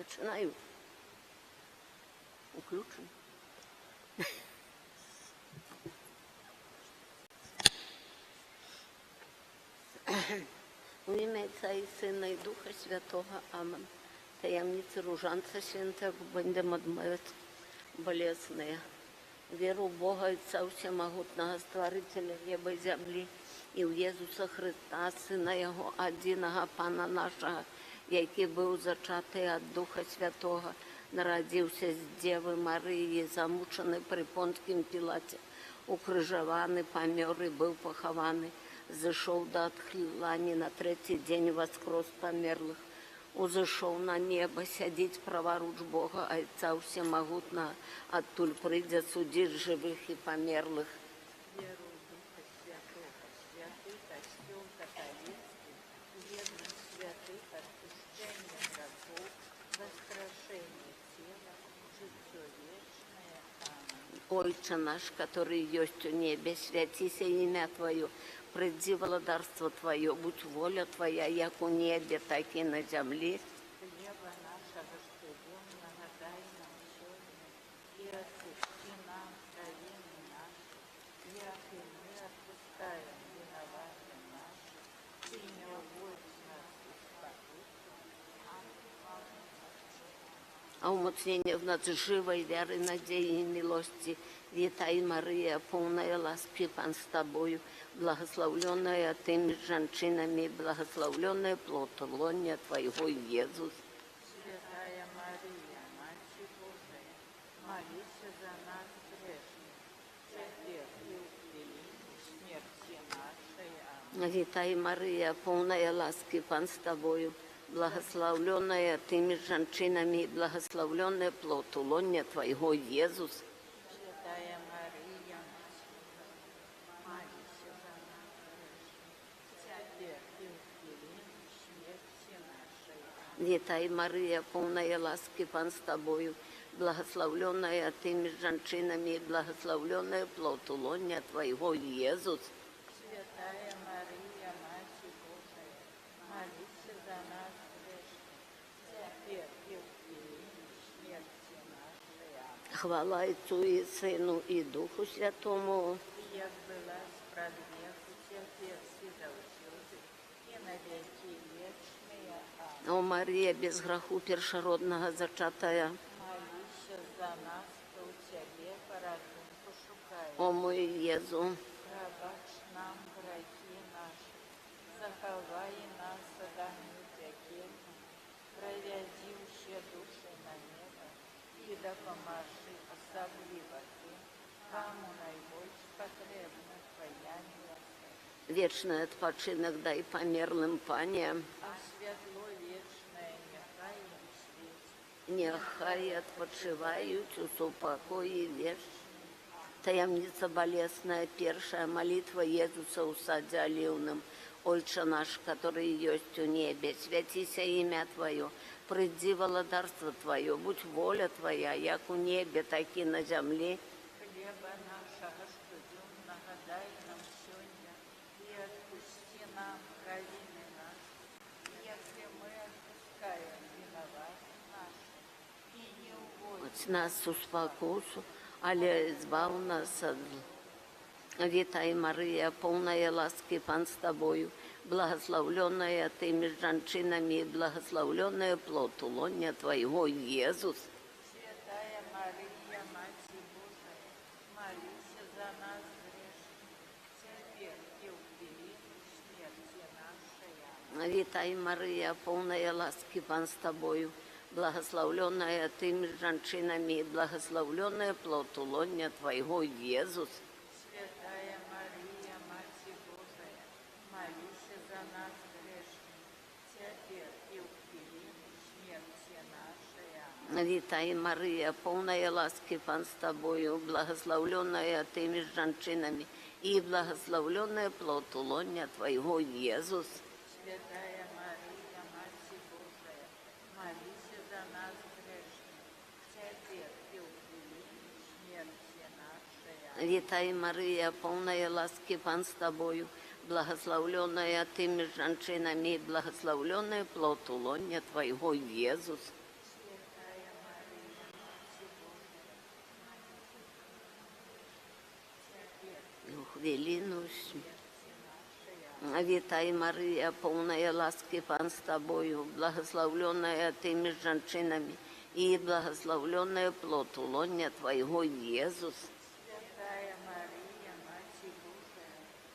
Починаю. Включено. У ім'я Отця і Сина і Духа Святого. Амен. Таємниці Ружанця Святого будемо відмовити болесные. Веру в Бога Отца Всемогутного, Створителя неба и земли, и в Єсуса Христа, Сина Його, одиного Пана нашого, який був зачатий від Духа Святого, народився з Деви Марії, замучений при Понтському Пілаті, укрижований, помер і був похований, зайшов до отхлани, на третій день воскрес померлих, узышел на небо, сидеть праворуч Бога, Отца Всемогутного, оттуль придя судить живых и померлых. Веру в Духа Святого, святый костел католицкий, верность святых, отпущение грехов, воскрешение тела, житье вечное. Аминь. Отче наш, который есть у небе, святися имя Твое, приди владарство Твое, будь воля Твоя, як у небе, так и на земле. Хлеба нашего штоденного дай нам сегодня, и отпусти нам провины наши, як и мы отпускаем виноватым нашим, и не уводь нас в искушение, А умоцнение в нас живой веры, надеи и милости. Витай, Мария, полная ласки, Пан с Тобою, благословленная Ты между женщинами, благословленная плод лоня Твоего, Иисус. Святая Мария, Матерь Божия, молись за нас грешных, теперь и в великой смерти нашей. Аминь. Витай, Мария, полная ласки, Пан с Тобою, благословленная Ты между женщинами, благословленная плод лоня Твоего, Иисус. Святая Мария, молись за нас грешных, теперь и в великой смерти нашей. Аминь. Витай, Мария, полная ласки, Пан с Тобою, благословленная Ты между женщинами, благословленная плод лоня Твоего, Иисус. Святая Мария, Матерь Божия, молись за нас грешных, теперь и в великой смерти нашей. Аминь. Хвала Отцу и Сыну и Духу Святому. И як была справедливо, теперь всегда и на веки вечные. Аминь. О Мария, без греху першородного зачатая, Молись за нас, кто у Тебе порогу пошукает. о мой Иезу, Пробачь нам грехи наши, заховай нас от огню пекельного, проведи все души на небо, и допоможи особливо тем, кому наибольше потребна Твоя милость. вечный odpoczynek дай померлым Пане, А светло вечное нехай им светит. нехай отпочивають у супокої вещь. Таємниця болесная, першая молитва Иисуса у саде оливном. Отче наш, который есть у небе, святися имя Твое, приди владарство Твое, будь воля Твоя, як у небе, так и на земле. Хлеба нашего штоденного дай нам сегодня, и отпусти нам провины наши, если мы отпускаем виноватым нашим, и не уводь От нас у спокусу, але избав нас от зла. Витай, Мария, полная ласки, Пан с Тобою, благословленная Ты между женщинами, благословленная плод лоня Твоего, Иисус. Святая Мария, Матерь Божия, молись за нас грешных, теперь и в великой смерти нашей. Аминь. Витай, Мария, полная ласки, Пан с Тобою, благословленная Ты между женщинами, благословленная плод лоня Твоего, Иисус. Святая Мария, Матерь Божия, молись за нас грешных, теперь и в великой смерти нашей. Аминь. Витай, Мария, полная ласки, Пан с Тобою, благословленная Ты между женщинами, и благословленная плод лоня Твоего, Иисус. Святая Мария, Матерь Божия, молись за нас грешных, теперь и в великой смерти нашей. Аминь. Витай, Мария, полная ласки, Пан с Тобою, благословленная Ты между женщинами, и благословленная плод лоня Твоего, Иисус. Святая хвилину смерти. Вітай, Марія, повна ласки, Пан з тобою, благословленная ти між жінками, і благословленная плод лона Твоего, Иисус. Святая Мария, Мать Божия,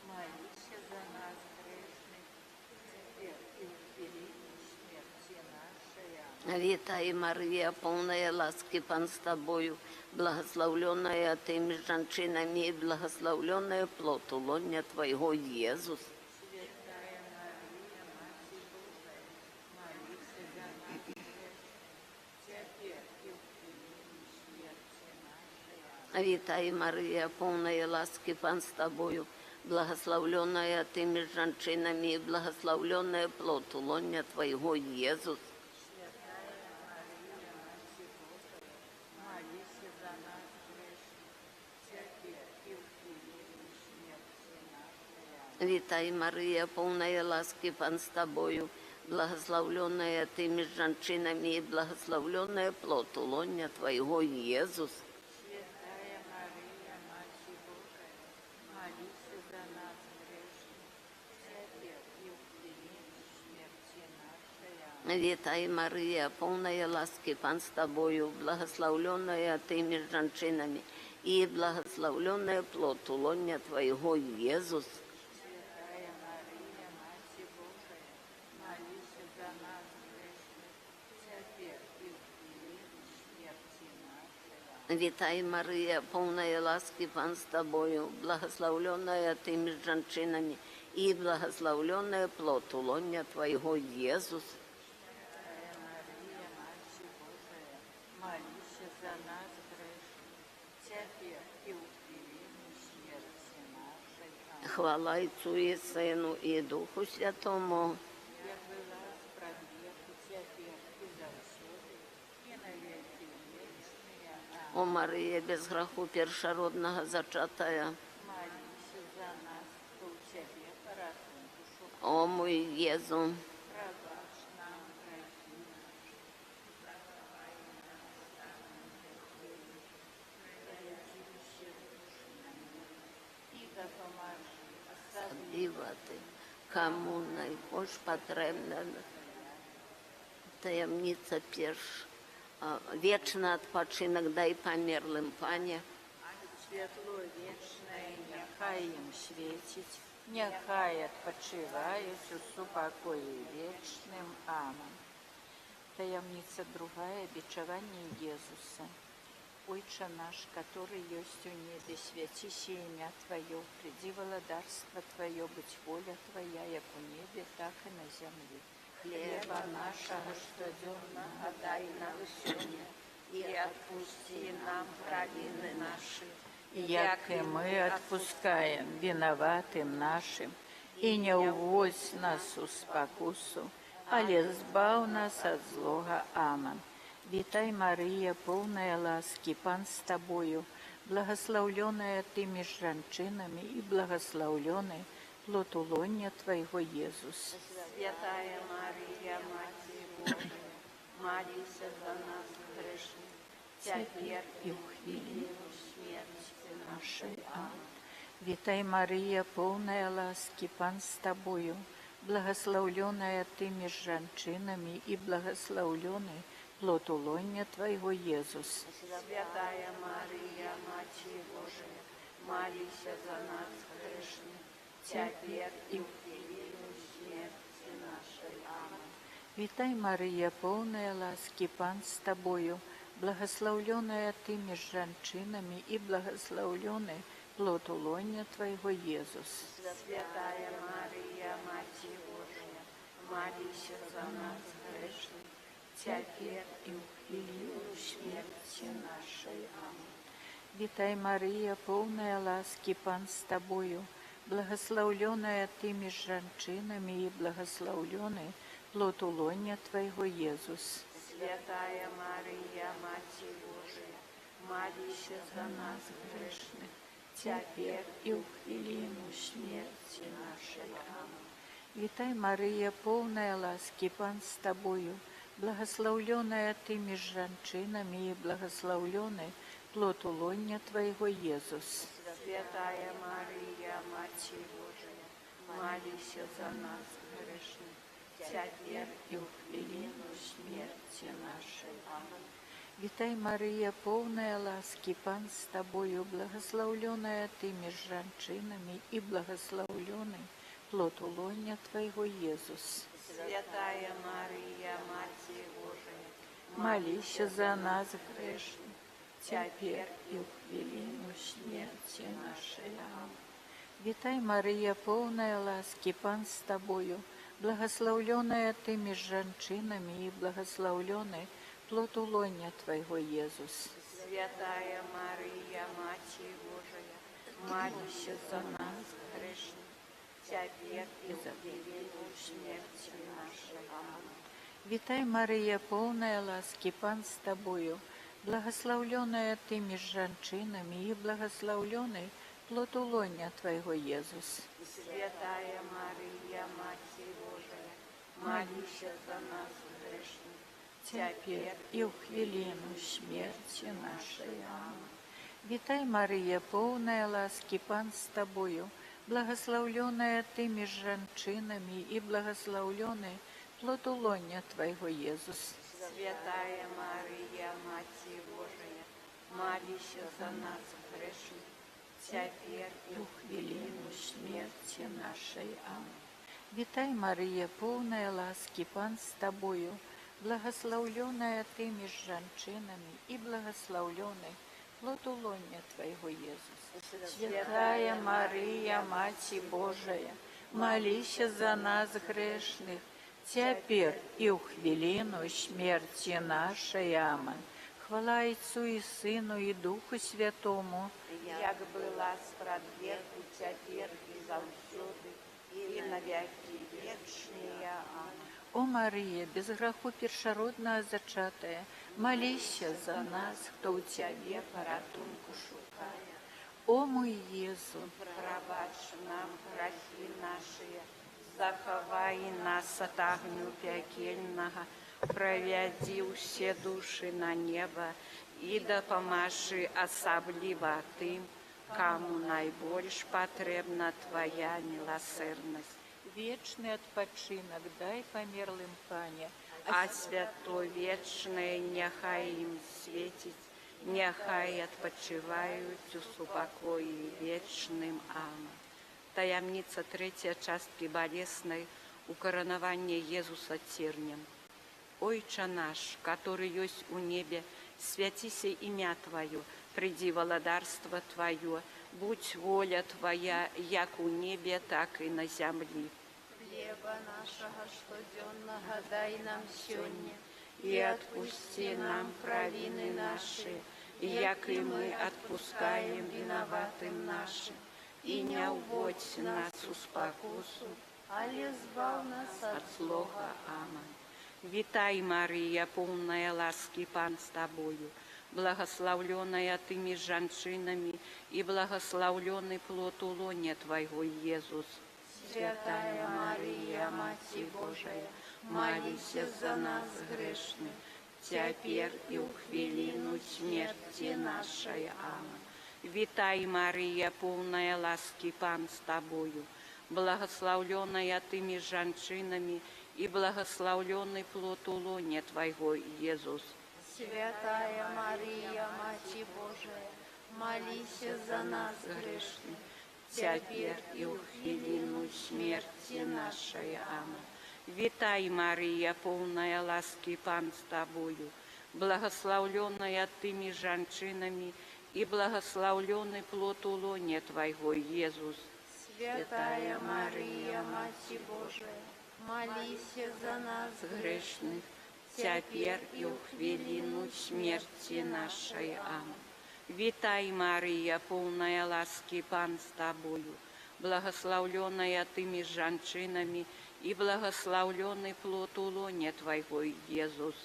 молись за нас грешных, теперь и в великой смерти нашей. Вітай, Марія, повна ласки, Пан з тобою, благословленная ти між жінками, і благословленная плод лона Твоего, Иисус. Святая Мария, Мать Божия, молись за нас грешных, теперь и в великой смерти нашей. Вітай, Марія, повна ласки, Пан з тобою, благословленная ти між жінками, і благословленная плод лона Твоего, Иисус. Святая Мария, Мать Божия, молись за нас грешных, теперь и в великой смерти нашей. Вітай, Марія, повна ласки, Пан з тобою, благословленная ти між жінками, і благословленная плод лона Твоего, Иисус. Святая Мария, Мать Божия, молись за нас грешных, теперь и в великой смерти нашей. Вітай, Марія, повна ласки, Пан з тобою, благословленная ти між жінками, і благословленная плод лона Твоего, Иисус. Святая Мария, Мать Божия, молись за нас грешных, теперь и в великой смерти нашей. Вітай, Марія, повна ласки, Пан з тобою, благословленная ти між жінками, і благословленная плод лона Твоего, Иисус. Святая Мария, Мать Божия, молись за нас грешных, теперь и в великой смерти нашей. Аминь. Хвала Отцу і Сину, і Духу Святому. Первый раз про грех и теперь и за всюду, и на веки вечные. Аминь. О Марія, без граху першородного зачатая, Молись за нас, кто у Тебе порахун душу, о мой Єзу, пробачь нам грехи наши, пройдите души на мир, и допоможи особливо дівати, кому найбільш потрібна таємниця перш. Вічний відпочинок дай померлим, Пане. светло вечное, нехай им светить, нехай отпочивают у супокое вечным. Аминь. Таємниця другая, бичевание Иисуса. Отче наш, который есть у небе, святися имя Твое, приди володарство Твое, быть воля Твоя, як у небе, так и на земле. Хлеба нашего штоденного дай нам сегодня, и отпусти нам провины наши, як и мы отпускаем виноватым нашим, и не увозь нас у спокусу, але збав нас от злого. Аминь. Вітай, Марія, повна ласки, Пан з тобою, благословленная ты меж женщинами, и благословленный плод лона Твоего, Иисус. Святая Мария, Мать Божия, молись за нас грешных, теперь И в хвилину смерти нашей. Аминь. Вітай, Марія, повна ласки, Пан з тобою, благословленная ты меж женщинами, и благословленный плод лона Твоего, Иисус. Святая Мария, Мать Божия, молись за нас грешных, теперь и в великую смерти нашей. Аминь. Вітай, Марія, повна ласки, Пан з тобою, благословленная ты меж женщинами, и благословленный плод лона Твоего, Иисус. Святая Мария, Мать Божия, молись за нас грешных, теперь и в великую смерти нашей. Аминь. Вітай, Марія, повна ласки, Пан з тобою, благословленная ты меж женщинами, и благословленный плод лона Твоего, Иисус. Святая Мария, Мать Божия, молись за нас грешных, теперь и в хвилину смерти нашей. Аминь. Вітай, Марія, повна ласки, Пан з тобою, благословленная ты меж женщинами, и благословленный плод лона Твоего, Иисус. Святая Мария, молися за нас грешных, теперь и в хвилину смерти нашей. Аминь. Вітай, Марія, повная ласки, Пан с тобою, благословленная ты меж женщинами, и благословленный плод лоня Твоего, Иисус. Святая Мария, Матерь Божия, Молися за нас грешных, теперь и в хвилину смерти нашей. Аминь. Вітай, Марія, повная ласки, Пан с тобою, благословленная ты меж женщинами, и благословленный плод лоня Твоего, Иисус. Святая Мария, Матерь Божия, Молися за нас грешных, теперь и в хвилину смерти нашей. Аминь. Вітай, Марія, повная ласки, Пан с тобою, благословленная ты меж женщинами, и благословленный плод лоня Твоего, Иисус. Святая Мария, Матерь Божия, молися за нас грешных, Теперь и в хвилину смерти нашей. Аминь. Вітай, Марія, повная ласки, Пан с тобою, благословленная ты меж женщинами, и благословленный плод лоня Твоего, Иисус. Святая Мария, Матерь Божия, молися за нас грешных, теперь и И в хвилину смерти нашей. Аминь. Вітай, Марія, повная ласки, Пан с тобою, благословленная ты меж женщинами, и благословленный плод лоня Твоего, Иисус. Святая Мария, Матерь Божия, молися за нас грешных, теперь и в хвилину смерти нашей. Аминь. Хвала Отцу и Сыну и Духу Святому, як была спрадвеку, теперь и завсёды, и на веки вечные. Аминь. О Мария, без греху першородного зачатая, молися за нас, кто у Тебе порятунку шукає. О мой Єзу, Пробачь нам грехи наши, заховай нас от огню пекельного, проведи все души на небо и допоможи особливо тым, кому найбольш потребна Твоя милосердность. вечный отпочинок дай померлым, Пане, А свято вечное нехай им светить, нехай отпочивають у супокої вечним. Аминь. Таємниця третя частки болесной, укоронование Иисуса тернем. Ойче наш, который есть у небе, святися имя Твое, приди володарство Твое, будь воля Твоя, як у небе, так и на земле. Хлеба нашего штоденного дай нам сегодня, И отпусти нам провины наши, як и мы отпускаем виноватым нашим. И не уводь нас у спокусу, але избав нас от злого. Аминь. Витай, Мария, полная ласки, Пан с тобою, благословленная ты меж женщинами, и благословленный плод лоня Твоего, Иисус. Святая Мария, Матерь Божия, молися за нас грешных, теперь и в хвилину смерти нашей. Аминь. Витай, Мария, полная ласки, Пан с тобою, благословленная ты меж женщинами, и благословленный плод лоня Твоего, Иисус. Святая Мария, Матерь Божия, молися за нас грешных, теперь и в хвилину смерти нашей. Аминь. Витай, Мария, полная ласки, Пан с тобою, благословленная ты меж женщинами, и благословленный плод лоня Твоего, Иисус. Святая Мария, Матерь Божия, молися за нас Грешных, теперь и в хвилину смерти нашей. Аминь. Витай, Мария, полная ласки, Пан с тобою, благословленная ты меж женщинами, и благословленный плод лоня Твоего, Иисус.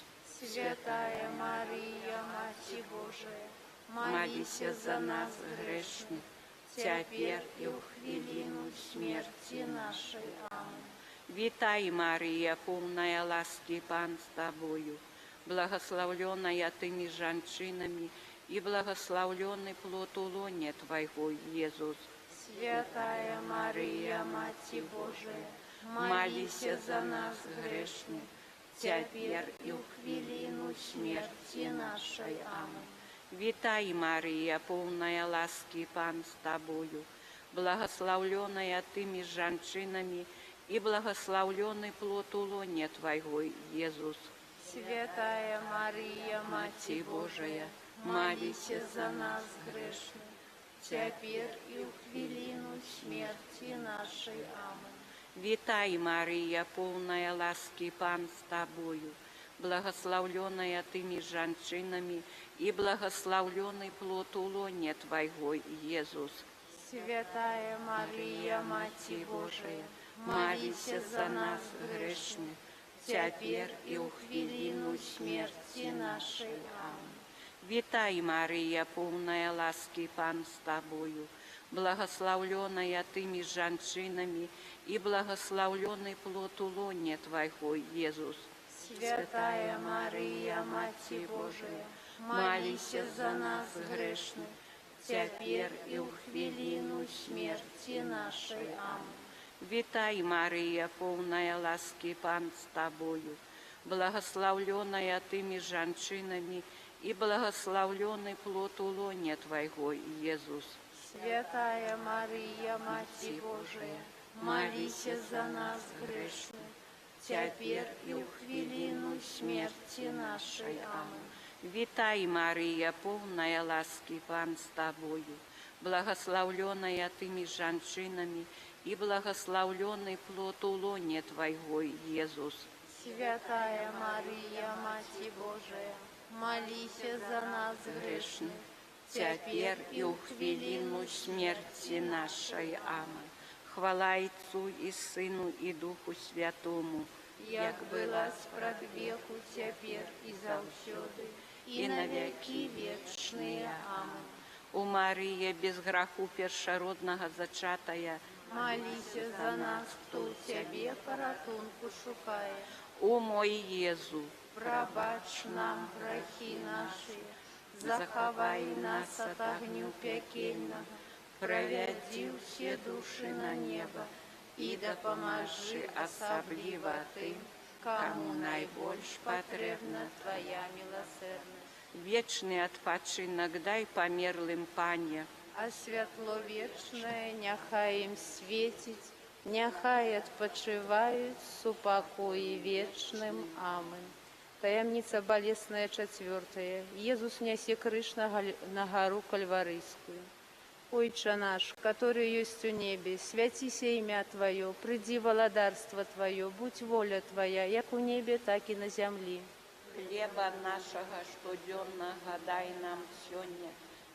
Святая Мария, Матерь Божия, Молися за нас грешных, теперь и в хвилину смерти нашей. Аминь. Витай, Мария, полная ласки, Пан с тобою, благословленная ты меж женщинами, и благословленный плод лоня Твоего, Иисус. Святая Мария, Мати Божия, молися за нас грешных, теперь и в хвилину смерти нашей. Аминь. Вітай, Марія, повная ласки, Пан з тобою, благословленная ты меж женщинами, и благословленный плод лоне Твоего, Иисус. Святая Мария, Мати Божия, молися за нас грешных, теперь и в хвилину смерти нашей. Аминь. Вітай, Марія, повная ласки, Пан з тобою, благословленная ты меж женщинами, и благословленный плод лоне Твоего, Иисус. Святая Мария, Мати Божия, молися за нас грешных, теперь и в хвилину смерти нашей. Аминь. Вітай, Марія, повная ласки, Пан з тобою, благословленная ты меж женщинами, и благословленный плод лоне Твоего, Иисус. Святая Мария, Мати Божия, молися за нас грешных, теперь и в хвилину смерти нашей. Аминь. Вітай, Марія, повная ласки, Пан з тобою, благословленная ты меж женщинами, и благословленный плод лоне Твоего, Иисус. Святая Мария, Мати Божия, молися за нас грешных, теперь и в хвилину смерти нашей. Аминь. Вітай, Марія, повная ласки, Пан з тобою, благословленная ты меж женщинами, и благословленный плод лоне Твоего, Иисус. Святая Мария, Мати Божия, молися за нас грешных, теперь и в хвилину смерти нашей. Аминь. Хвала Отцу и Сыну и Духу Святому, як была спраг веку, теперь и завсёды, и на веки вечные. Аминь. У Марии без граху першородного зачатая, Молися за нас, хто в Тебе порятунку шукає. о мой Єзу, Пробач нам грехи наши, заховай нас от огню пекельного, проведи все души на небо, и допоможи особливо тим, кому найбільш потрібна Твоя милосердність. вечный отпочинок дай померлым Пане, А світло вічне нехай їм світить, нехай відпочивають в упокої вічним. Аминь. Таємниця болесная 4. Иисус неси крыш на гору Кальварийскую. Отче наш, который есть у небе, святися имя Твое, приди владарство Твое, будь воля Твоя, як у небе, так и на земле. хлеба нашего штоденного дай нам сегодня,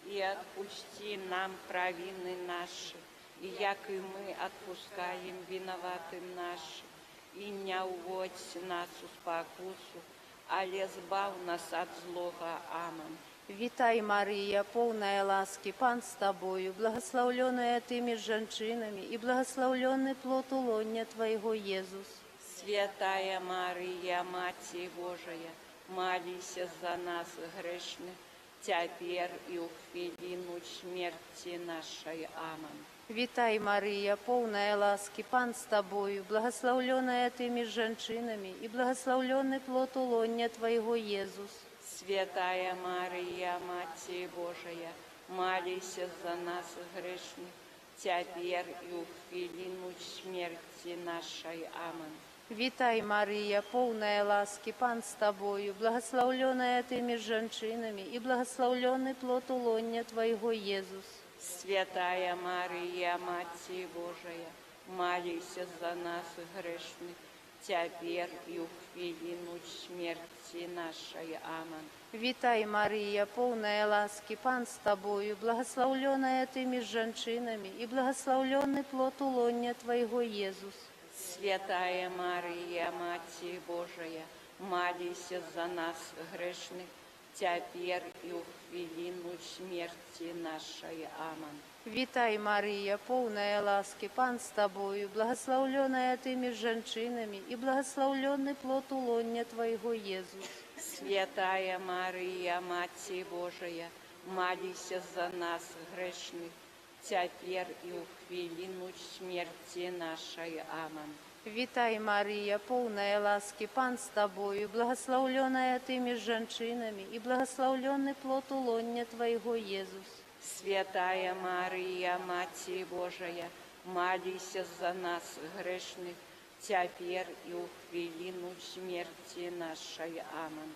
и отпусти нам провины наши, и як и мы отпускаем виноватым нашим, и не уводь нас в спокусу, але збав нас от злого. Аминь. Витай, Мария, полная ласки, Пан с Тобою, благословленная Ты меж женщинами, и благословленный плод лоня Твоего, Иисус. Святая Мария, Мати Божия, молися за нас грешных, теперь и в хвилину смерти нашей. Аминь. Витай, Мария, полная ласки, Пан с Тобою, благословленная Ты меж женщинами, и благословленный плод лоня Твоего, Иисус. Святая Мария, Мати Божия, молися за нас грешных, теперь и в хвилину смерти нашей. Аминь. Витай, Мария, полная ласки, Пан с Тобою, благословленная Ты меж женщинами, и благословленный плод лоня Твоего, Иисус. Святая Мария, Мати Божия, молися за нас грешных, теперь и в хвилину смерти нашей. Аминь. Витай, Мария, полная ласки, Пан с Тобою, благословленная Ты меж женщинами, и благословленный плод лоня Твоего, Иисус. Святая Мария, Мати Божия, молися за нас грешных, теперь и в хвилину смерти нашей. Аминь. Витай, Мария, полная ласки, Пан с Тобою, благословленная Ты меж женщинами, и благословленный плод лоня Твоего, Иисус. Святая Мария, Мати Божия, молися за нас грешных, теперь и в хвилину смерти нашей. Аминь. Вітай, Марія, повна ласки, Пан з тобою, благословленная ти між женщинами, і благословленный плод улоння Твоего, Иисус. Святая Мария, Матерь Божия, молись за нас грешных, теперь и в хвилину смерти нашей. Аминь.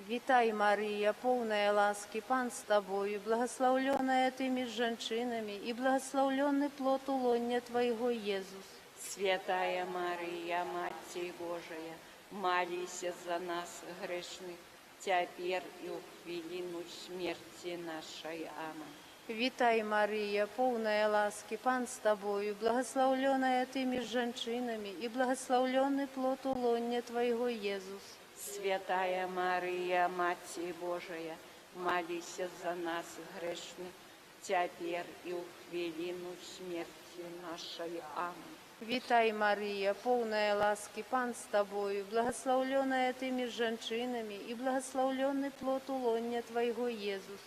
Вітай, Марія, повна ласки, Пан з тобою, благословленная ти між женщинами, і благословленный плод улоння Твоего, Иисус. Святая Мария, Матерь Божия, молись за нас грешных, теперь и в хвилину смерти нашей. Аминь. Вітай, Марія, повна ласки, Пан з тобою, благословленная ти між женщинами, і благословленный плод улоння Твоего, Иисус. Святая Мария, Матерь Божия, молись за нас грешных, теперь и в хвилину смерти нашей. Аминь. Вітай, Марія, повна ласки, Пан з тобою, благословленная ти між женщинами, і благословленный плод улоння Твоего, Иисус.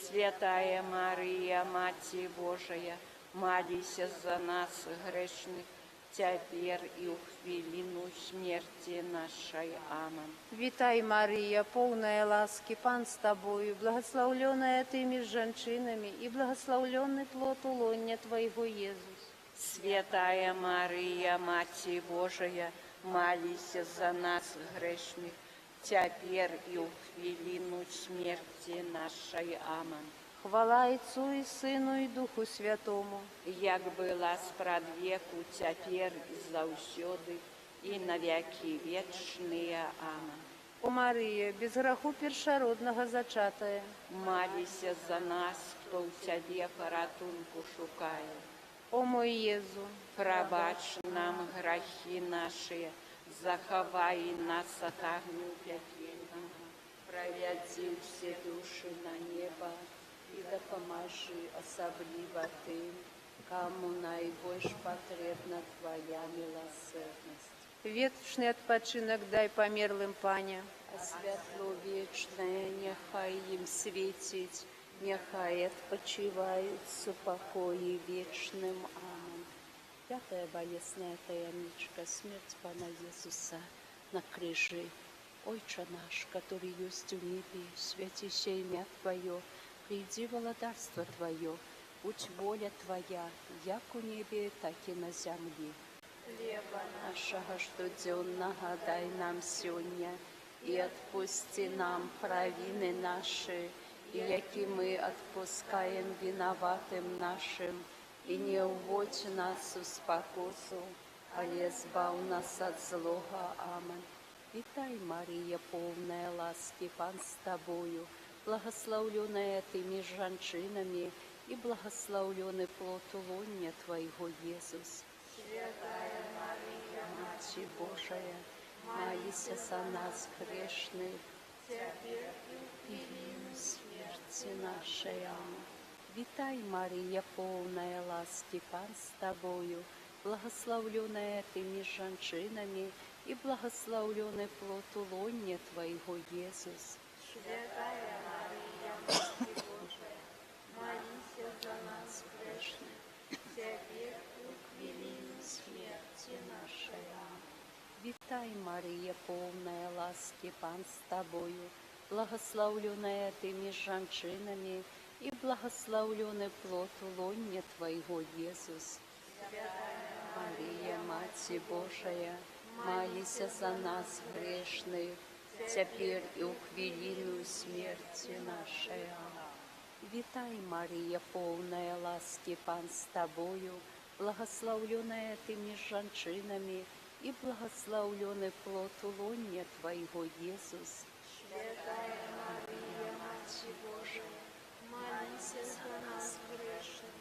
Святая Мария, Матерь Божия, молись за нас грешных, теперь и в хвилину смерти нашей. Аминь. Вітай, Марія, повна ласки, Пан з тобою, благословленная ти між женщинами, і благословленный плод улоння Твоего, Иисус. Святая Мария, Матерь Божия, молись за нас грешных, теперь и в хвилину смерти нашей. Аминь. Хвала Отцу і Сину, і Духу Святому. Як была справ веку, теперь и завсёды, и навеки вечные. Аминь. О Марія, без граху першородного зачатая, Молись за нас, кто у Тебе порятунку шукає. о мой Єзу, Пробач нам грехи наши, заховай нас от огню пекельного, проведи все души на небо и допоможи особливо тем, кому наибольше потребна Твоя милосердность. вічний відпочинок дай померлим, Паня. А світло вічне нехай їм світить, нехай відпочивають в покої вічним. Амінь. Пятая болесная таямничка, смерть Пана Иисуса на крыже. Отче наш, который есть в небе, святися имя Твое, приди владарство Твое, будь воля Твоя, як у небе, так и на земле. Хлеба Нашего штоденного дай нам сегодня, и отпусти нам провины наши, и яки мы отпускаем виноватым нашим, и не уводь нас в спокусу, а избав нас от злого. Аминь. Вітай, Марія, повна ласки, Пан з тобою, благословленная ты між женщинами, и благословленный плод улоння Твоего, Иисус. Святая Марія, Матерь Божия, молись за нас грешных, теперь и в смерти нашей. Аминь. Вітай, Марія, повна ласки, Пан з тобою, благословленная ты між женщинами, и благословленный плод улоння Твоего, Иисус. Святая Марія, Матерь Божия, молись за нас грешных, теперь и в хвилину смерти нашей. Аминь. Вітай, Марія, повна ласки, Пан з тобою, благословленная ты між женщинами, и благословленный плод улоння Твоего, Иисус. Мария, Матерь Божия, молись за нас грешных, теперь и в хвилину смерти нашей. Аминь. Вітай, Марія, повна ласки, Пан з тобою, благословленная ты між женщинами, и благословленный плод улоння Твоего, Иисус. Святая Марія, Матерь Божия, молись за нас грешных,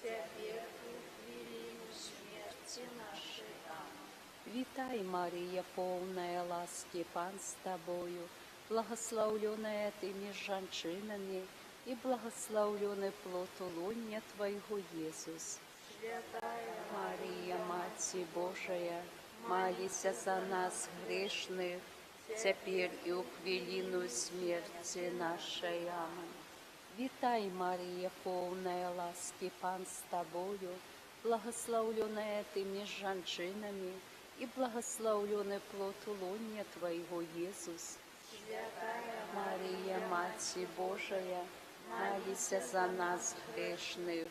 теперь и в хвилину смерти нашей. Аминь. Вітай, Марія, повна ласки, Пан з тобою, благословленная ты між женщинами, и благословленный плод улоння Твоего, Иисус. Святая Мария, Матерь Божия, молись за нас грешных, теперь и в хвилину смерти нашей. Аминь. Вітай, Марія, повна ласки, Пан з тобою, благословленная ты між жанчинами, и благословленный плод лоня Твоего, Иисус. Святая Мария, Матерь Божия, молися за нас грешных,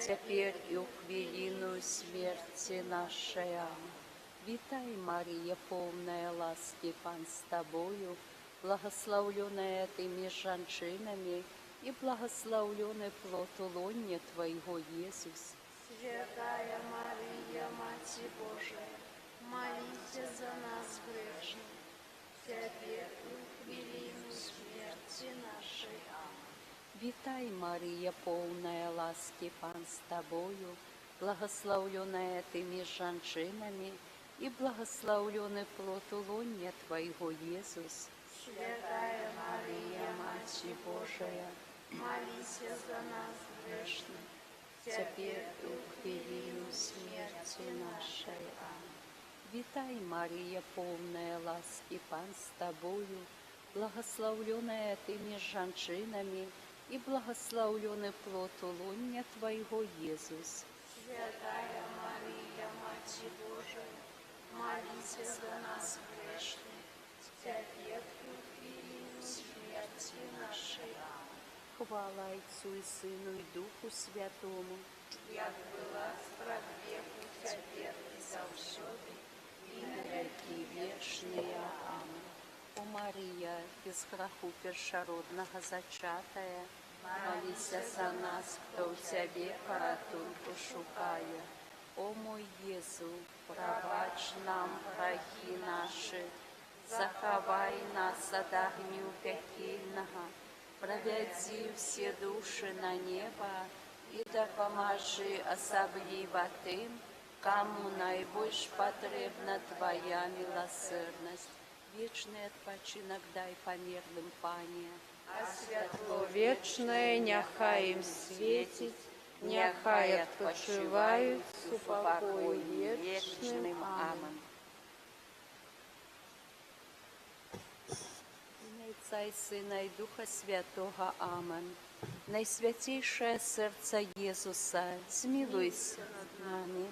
теперь и в хвилину смерти нашей. Аминь. Вітай, Марія, повна ласки, Пан з тобою, благословленная ты між жанчинами, и благословленный плод лоня Твоего, Иисус. Святая Мария, Матерь Божия, молись за нас грешных, теперь и в хвилину смерти нашей. Аминь. Вітай, Марія, повна ласки, Пан з тобою, благословленная ты між жанчинами, и благословленный плод лоня Твоего, Иисус. Святая Мария, Матерь Божия, молись за нас грешных, теперь и в хвилину смерти нашей. Аминь. Вітай, Марія, повна ласки, Пан з тобою, благословленная ты між жанчинами, и благословленный плод лоня Твоего, Иисус. Святая Мария, Матерь Божия, молись за нас грешных, теперь и в хвилину смерти нашей. Аминь. Хвала Отцу и Сыну и Духу Святому, Як была справ веку, теперь и завсёды, и на веки вечные. Аминь. О Мария, без граху першородного зачатая, молися за нас, кто в Тебе порятунку шукає. О мой Єзу, пробач нам грехи наші, заховай нас от огню пекельного, проведи все души на небо и допоможи особливо тим, кому найбільш потрібна Твоя милосердність. Вічний відпочинок дай померлим, Пані. а святло вічне нехай їм світить, нехай відпочивають в упокої вічним. Амінь. Ім'я Отця і Сина і Духа Святого. Амінь. Найсвятейшее сердце Иисуса, змилуйся над нами.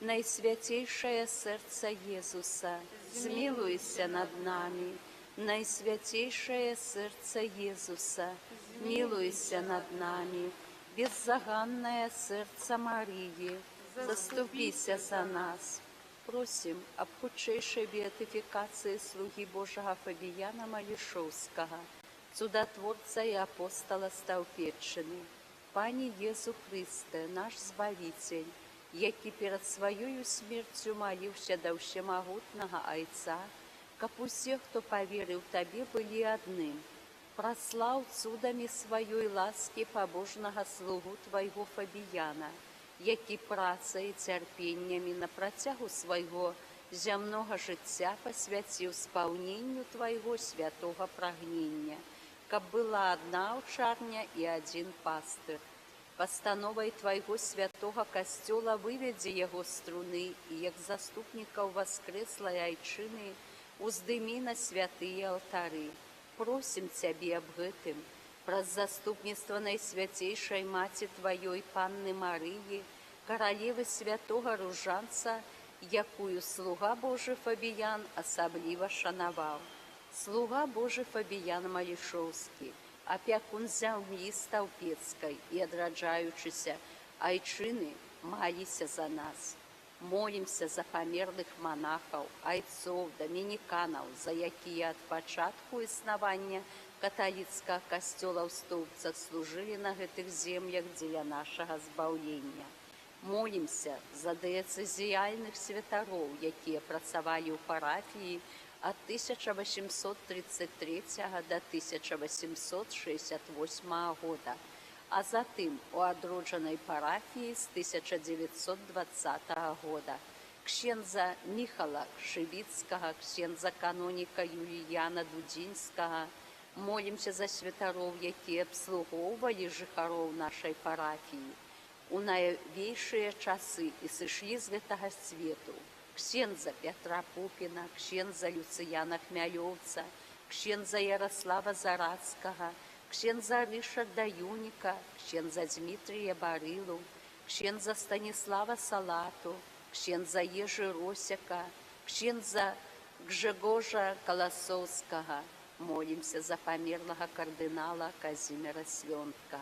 Найсвятейшее сердце Иисуса, змилуйся над нами. Найсвятейшее сердце Иисуса, милуйся над нами. Беззаганное сердце Марии, заступися за нас. Просим об худшейшей беатификации слуги Божьего Фабияна Малішовського, чудотворца и апостола Стовпеччини. Пані Єзу Христе, наш Збавитель, який перед своєю смертю молився до всемогутного Отца, как усе, кто поверил Тебе, были одним. Прослав чудами своей ласки побожного слугу Твоего Фабияна, який працею і терпіннями на протягу свого земного життя посвятив сповненню Твоего святого прагнення, как была одна овчарня и один пастырь. Постановой Твоего святого костела выведи его струны, и як заступников воскреслой айчины уздыми на святые алтары. Просим Тебе об гэтым, праз заступництво Найсвятейшей Мати Твоей Панны Марии, королевы святого Ружанца, якую слуга Божий Фабиян особливо шановал. Слуга Божий Фабиян Малішовський, опекун землі Стовпецької і одраджаючися айчини, молися за нас. Молимся за померлых монахов, айцов, доминиканов, за якія от початку існування католицкого костела в Стовпцах служили на гэтых землях для нашего збавлення. Молимся за дієцезіальних святаров, якія працавалі ў парафіі от 1833 до 1868 года, а затым у адроджанай парафіі з 1920 года ксендза Міхала Кшывіцкага, ксендза каноніка Юліяна Дудзінскага. Молимся за святаров, якія абслугоўвалі жыхароў нашай парафіі у найвейшыя часы і сышлі з гэтага свету. Ксендза Петра Пупіна, ксендза Люцыяна Хмялёўца, ксендза Ярослава Зарацкага, księdza Ryszarda Junika, księdza Dmitrija Barylу, księdza Stanisława Salatu, księdza Jerzy Rosiaka, księdza Grzegorza Колосовского. Молимся за померлого кардинала Казимира Свёнтка,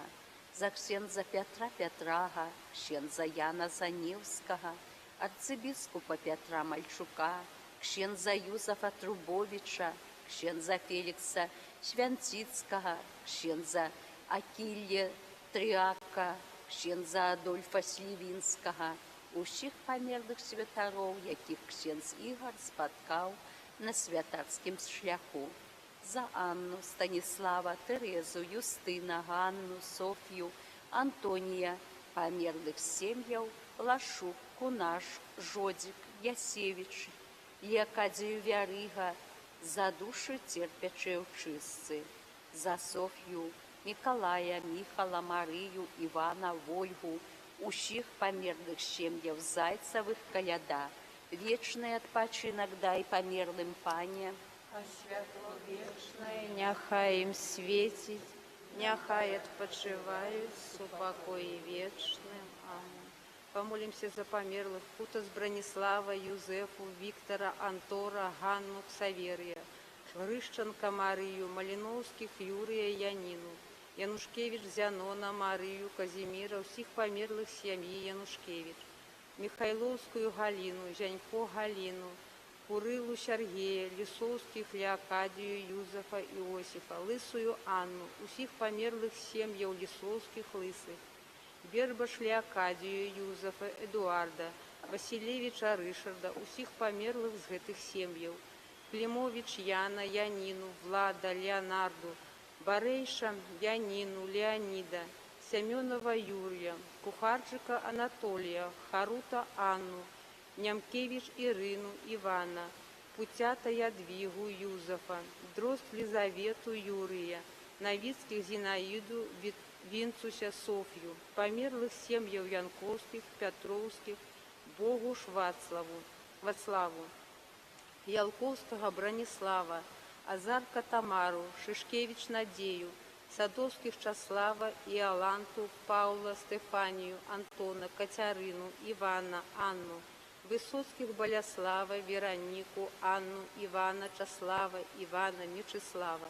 за księdza Петра Петрага, księdza Jana Заневского, арцыбіскупа Петра Мальчука, księdza Józefa Трубовича, księdza Феликса Święcickiego, księdza Акілля Тріака, księdza Адольфа Слівінського, усіх померлих святарів, яких księdz Ігор спаткав на святарськім шляху. За Анну, Станіслава, Терезу, Юстина, Ганну, Софію, Антонія, померлих сім'яв, Лашук, Кунаш, Жодик, Ясевич, Леокадію Вярига, за душі терпячі очисти, за Софію, Миколая, Михала, Марію, Івана, Вольгу, усіх померлих сім'яв Зайцевих, Коляда, вічний відпочинок дай померлим пані, А святло вечное, няхай им светить, няхай отпочивают с упокои вечным. Аминь. Помолимся за померлых Кутас Бронислава, Юзефу, Виктора, Антора, Ганну, Ксаверия, Грищенко Марию, Малиновских Юрия, Янину, Янушкевич Зянона, Марию, Казимира, всех померлых семьи Янушкевич, Михайловскую Галину, Жанько Галину, Курилу Сергея, Лисовских Леокадию, Юзефа Иосифа, Лысую Анну, усіх померлих сім'яв Лисовских Лысых, Бербаш Леокадію, Юзефа, Эдуарда, Василевича Ришарда, усіх померлих з гэтых сім'яв, Климович Яна, Янину, Влада, Леонарду, Барейша Янину, Леонида, Семенова Юрия, Кухарчика Анатолия, Харута Анну, Нямкевич Ірину, Івана, Путята Ядвігу, Юзефа, Дрозд Лизавету, Юрія, Новицьких Зінаїду, Вінцуся, Софію, померлих сім'яв Янковських, Петровських, Богуш Вацлаву, Ялковського Бронислава, Азарка Тамару, Шишкевич Надею, Садовських Часлава, Іоланту, Паула, Стефанію, Антона, Катерину, Івана, Анну, Высоцких Боляслава, Веронику, Анну, Ивана, Часлава, Ивана, Мечислава,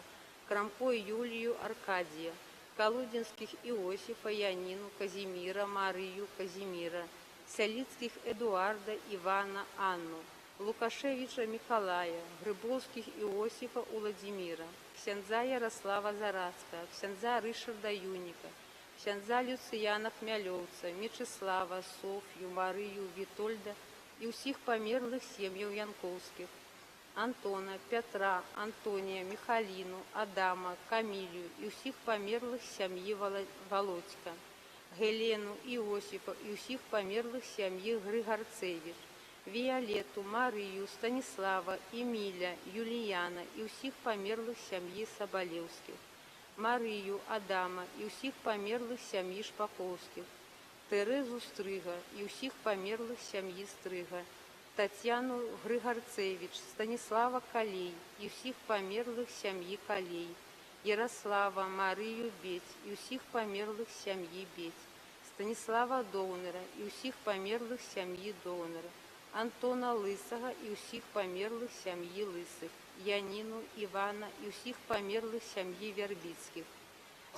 Крамко Юлию, Аркадия, Колодинских Иосифа, Янину, Казимира, Марию, Казимира, Сялицких Эдуарда, Ивана, Анну, Лукашевича Миколая, Грибовских Иосифа, Владимира, ксяндза Ярослава Зарацкого, ксяндза Ришарда Юника, ксяндза Люцияна Хмялевца, Мечислава, Софью, Марию, Витольда, і усіх померлих сім'яв Янковських, Антона, Петра, Антонія, Михаліну, Адама, Камілію і усіх померлих сім'ї Володька, Гелену, Іосифа і усіх померлих сім'ї Григорцевич, Віолетту, Марію, Станіслава, Еміля, Юліяна і усіх померлих сім'ї Соболєвських, Марію, Адама і усіх померлих сім'ї Шпаковських, Терезу Стрига і усіх померлих сім'ї Стрига, Тетяну Григорцевич, Станіслава Калей і всіх померлих сім'ї Калей, Ярослава, Марію Бець і усіх померлих сім'ї Бець, Станіслава Довнера і усіх померлих сім'ї Довнера, Антона Лисого і усіх померлих сім'ї Лисих, Янину, Івана і усіх померлих сім'ї Вербицьких,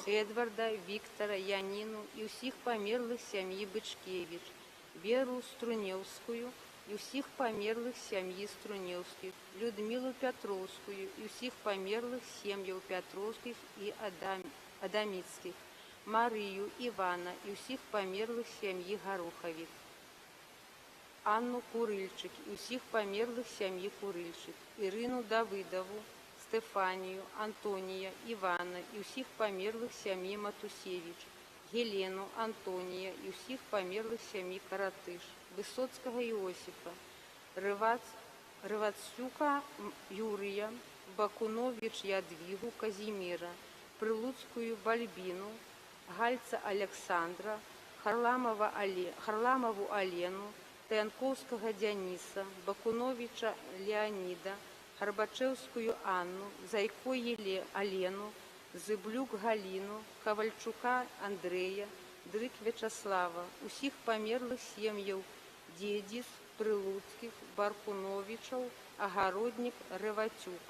Едварда, Виктора, Янину і усіх померлих сім'ї Бичкевич, Веру Струневську і усіх померлих сім'ї Струневських, Людмилу Петровську і усіх померлих сім'їв Петровських і Адаміцьких, Марію, Івана і усіх померлих сім'ї Горохових, Анну Курильчик і усіх померлих сім'ї Курильчик, Ірину Давидову, Стефанію, Антонія, Івана і всіх померлих сім'ї Матусевич, Гелену, Антонія і всіх померлих сім'ї Каратиш, Висоцького Іосифа, Ривацюка Юрія, Бакунович Ядвігу Казіміра, Прилуцькую Бальбіну, Гальца Олександра, Харламову Олену, Таянковського Діаніса, Бакуновича Леоніда, Горбачевскую Анну, Зайко Олену, Зыблюк Галіну, Кавальчука Андрея, Дрык Вячаслава, усіх памерлых сем'яў Дедзіс, Прылуцкіх, Баркуновічаў, Агароднік, Рэвацюк,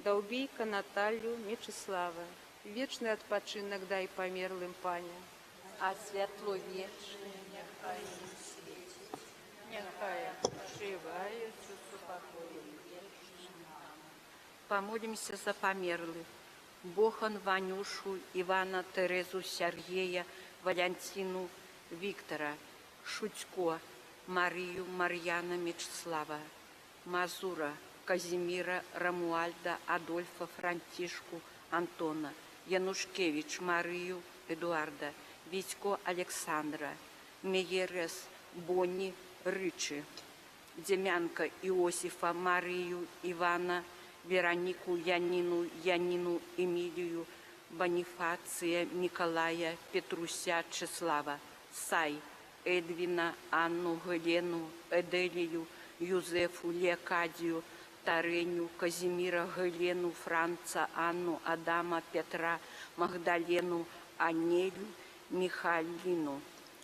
Даўбейка Наталью, Мечыслава. Вечны адпачынак дай памерлым, Пане. А святло вечне няхай ім свеціць, няхай оживаюць у супакоі вечным. Помолимся за померлых. Бохан, Ванюшу, Ивана, Терезу, Сергея, Валентину, Виктора, Шутько, Марию, Марьяна, Мечислава, Мазура, Казимира, Рамуальда, Адольфа, Франтишку, Антона, Янушкевич, Марию, Эдуарда, Витько, Александра, Меерес, Бонни, Рычи, Демянка, Иосифа, Марию, Ивана, Веронику, Янину, Эмилию, Бонифация, Николая, Петруся, Чеслава, Сай, Эдвина, Анну, Гелену, Эделию, Юзефу, Леокадию, Тареню, Казимира, Гелену, Франца, Анну, Адама, Петра, Магдалену, Анелю, Михалину,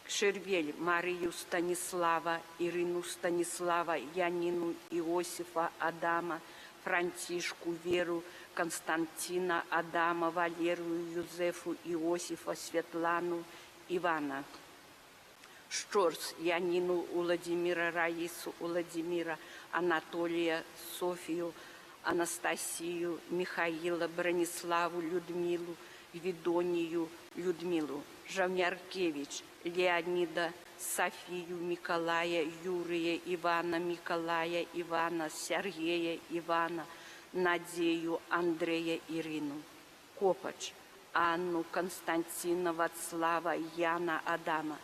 Шервель, Марию, Станислава, Ирину, Станислава, Янину, Иосифа, Адама, Франтишку, Веру, Константина, Адама, Валерию, Юзефу, Иосифа, Светлану, Ивана. Шторс, Янину, Владимира, Раису, Владимира, Анатолия, Софию, Анастасию, Михаила, Брониславу, Людмилу, Видонию, Людмилу. Жавняркевич, Леонида, Софию, Николая, Юрия, Ивана, Николая, Ивана, Сергея, Ивана, Надею, Андрея, Ирину. Копач, Анну, Константина, Вацлава, Яна, Адама.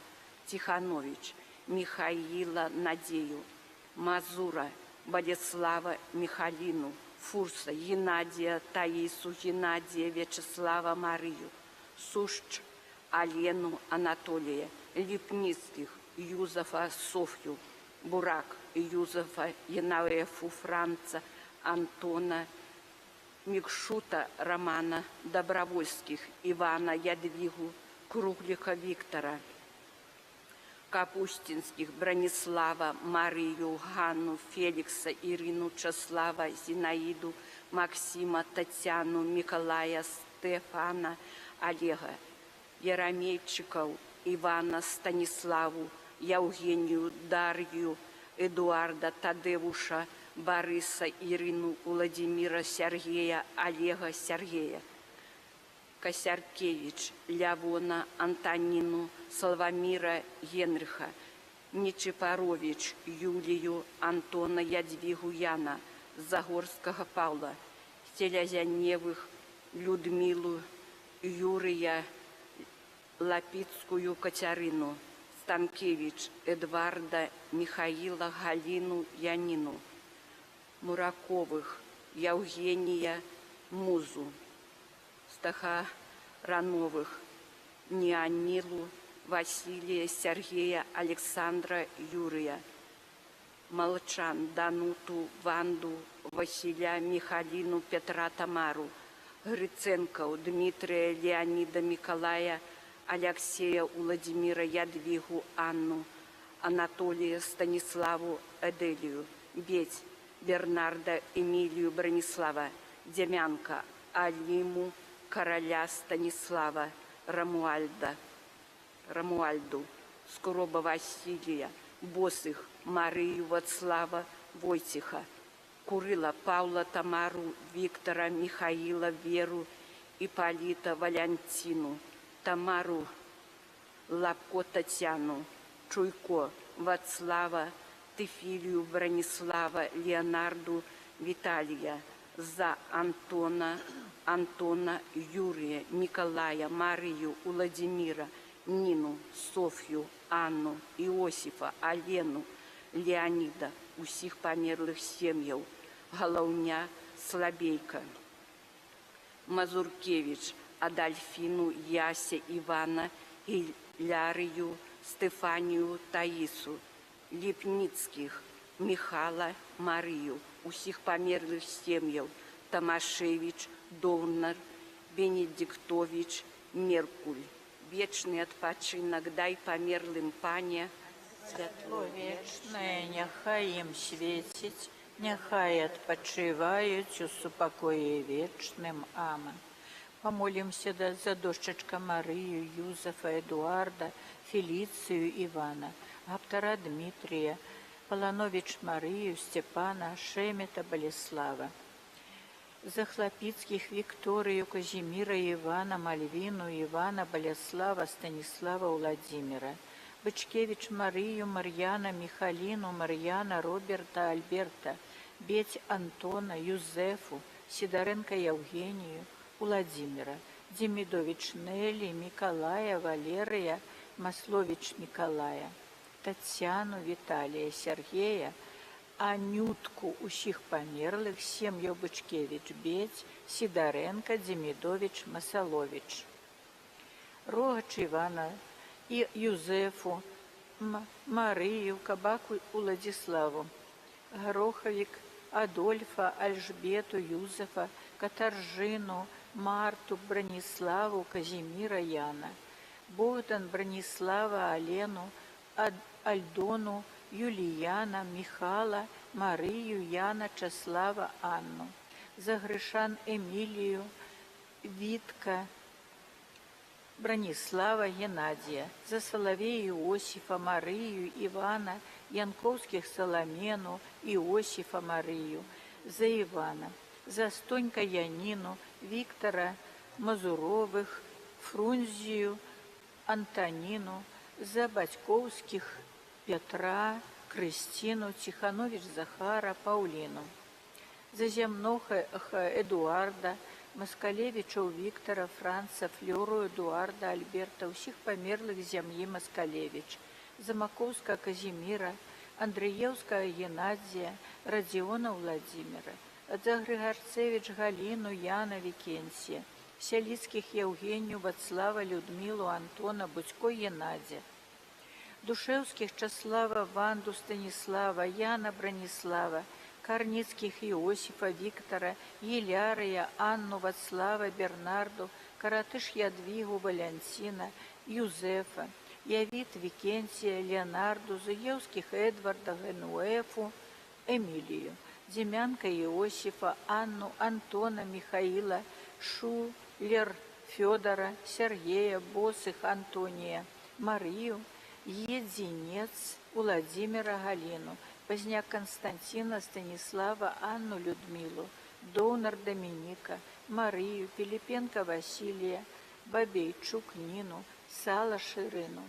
Тиханович, Михаила, Надею. Мазура, Владислава, Михалину. Фурса, Геннадия, Таису, Геннадия, Вячеслава, Марию. Сушч, Алену, Анатолия. Липницких, Юзефа, Софью. Бурак, Юзефа, Янаэфу, Франца, Антона, Микшута, Романа, Добровольских, Ивана, Ядвигу, Круглика, Виктора. Капустинских, Бронислава, Марию, Ганну, Феликса, Ирину, Чеслава, Зинаиду, Максима, Татьяну, Николая, Стефана, Олега, Яромейчиков, Ивана, Станиславу, Евгению, Дарью, Эдуарда, Тадеуша, Бориса, Ирину, Владимира, Сергея, Олега, Сергея. Косяркевич, Лявона, Антонину, Салвамира, Генриха, Нечипорович, Юлию, Антона, Ядвигу, Яна, Загорского Павла, Селязяневых, Людмилу, Юрия, Лапицкую, Катерину, Станкевич, Эдварда, Михаила, Галину, Янину, Мураковых, Евгения, Музу, Стахарановых, Неонилу, Василия, Сергея, Александра, Юрия, Молчан, Дануту, Ванду, Василя, Михалину, Петра, Тамару, Гриценко, Дмитрия, Леонида, Николая, Алексея, Владимира, Ядвигу, Анну, Анатолия, Станиславу, Эделию, Беть, Бернарда, Эмилию, Бронислава, Демянка, Алиму, Короля, Станислава, Рамуальду, Скороба, Василия, Босых, Марию, Вацлава, Войтиха, Курила, Павла, Тамару, Виктора, Михаила, Веру, Ипполита, Валентину, Тамару, Лапко, Татьяну, Чуйко, Вацлава, Тефилию, Бронислава, Леонарду, Виталия, за Антона, Юрия, Николая, Марию, Владимира, Нину, Софью, Анну, Иосифа, Алену, Леонида, усіх померлых сем'яў, Галаўня, Слабейка, Мазуркевич, Адольфину, Яся, Ивана, Илярию, Стефанию, Таису, Липницких, Михала, Марию, усіх померлых сем'яў, Тамашевич, Довнар, Бенедиктович Меркуль. Вечный отпочинок дай померлым Пане, Святло вечнае, няхай ім свеціць, няхай адпачываюць у супакоі вечным. Амэн. Помолимся за дошчачка Марию, Юзефа, Эдуарда, Фелицию, Ивана, Гаптара Дмитрия, Поланович Марию, Степана, Шемета, Болеслава. За Хлопицких Викторию, Казимира, Ивана, Мальвину, Ивана, Болеслава, Станислава, Владимира. Бычкевич Марию, Марьяна, Михалину, Марьяна, Роберта, Альберта, Беть Антона, Юзефу, Сидоренко Евгению, Владимира, Демидович Нелли, Миколая, Валерия, Маслович Николая, Татьяну, Виталия, Сергея, Анютку усіх померлых, сім'ю Бычкевич, Беть, Сидоренко, Демидович, Масалович. Рогач Ивана и Юзефу, Марию, Кабаку, Владиславу, Гороховик, Адольфа, Альжбету, Юзефа, Катаржину, Марту, Брониславу, Казимира, Яна, Богдан, Бронислава, Алену, Альдону, Юлияна, Михала, Марию, Яна, Чеслава, Анну, за Гришан Эмилию, Витка, Бронислава, Геннадия, за Соловея Иосифа, Марию, Ивана, Янковских Соломену, Иосифа, Марию, за Ивана, за Стонька Янину, Виктора, Мазуровых, Фрунзию, Антонину, за Батьковских Петра, Кристину, Тиханович Захара, Паулину, за Земноха Эдуарда, Москалевича Виктора, Франца, Флёру, Эдуарда, Альберта, усіх померлых зям'і Москалевич, за Маковска Казимира, Андреевского Геннадия, Родиона Владимира, за Григорцевич Галину, Яна, Викентия, Селицких Евгению, Вацлава, Людмилу, Антона, Будько, Геннадия, Душевских Чеслава, Ванду, Станислава, Яна, Бронислава, Карницких Иосифа, Виктора, Елярия, Анну, Вацлава, Бернарду, Каратыш Ядвигу, Валентина, Юзефа, Явит Викентия, Леонарду, Зуевских Эдварда, Генуэфу, Эмилию, Демянка Иосифа, Анну, Антона, Михаила, Шулер, Федора, Сергея, Босых, Антония, Марию, Единец, Владимира, Галину, Поздняк Константина, Станислава, Анну, Людмилу, Донор Доминика, Марию, Пилипенко Василия, Бабейчук Нину, Сала Ширину,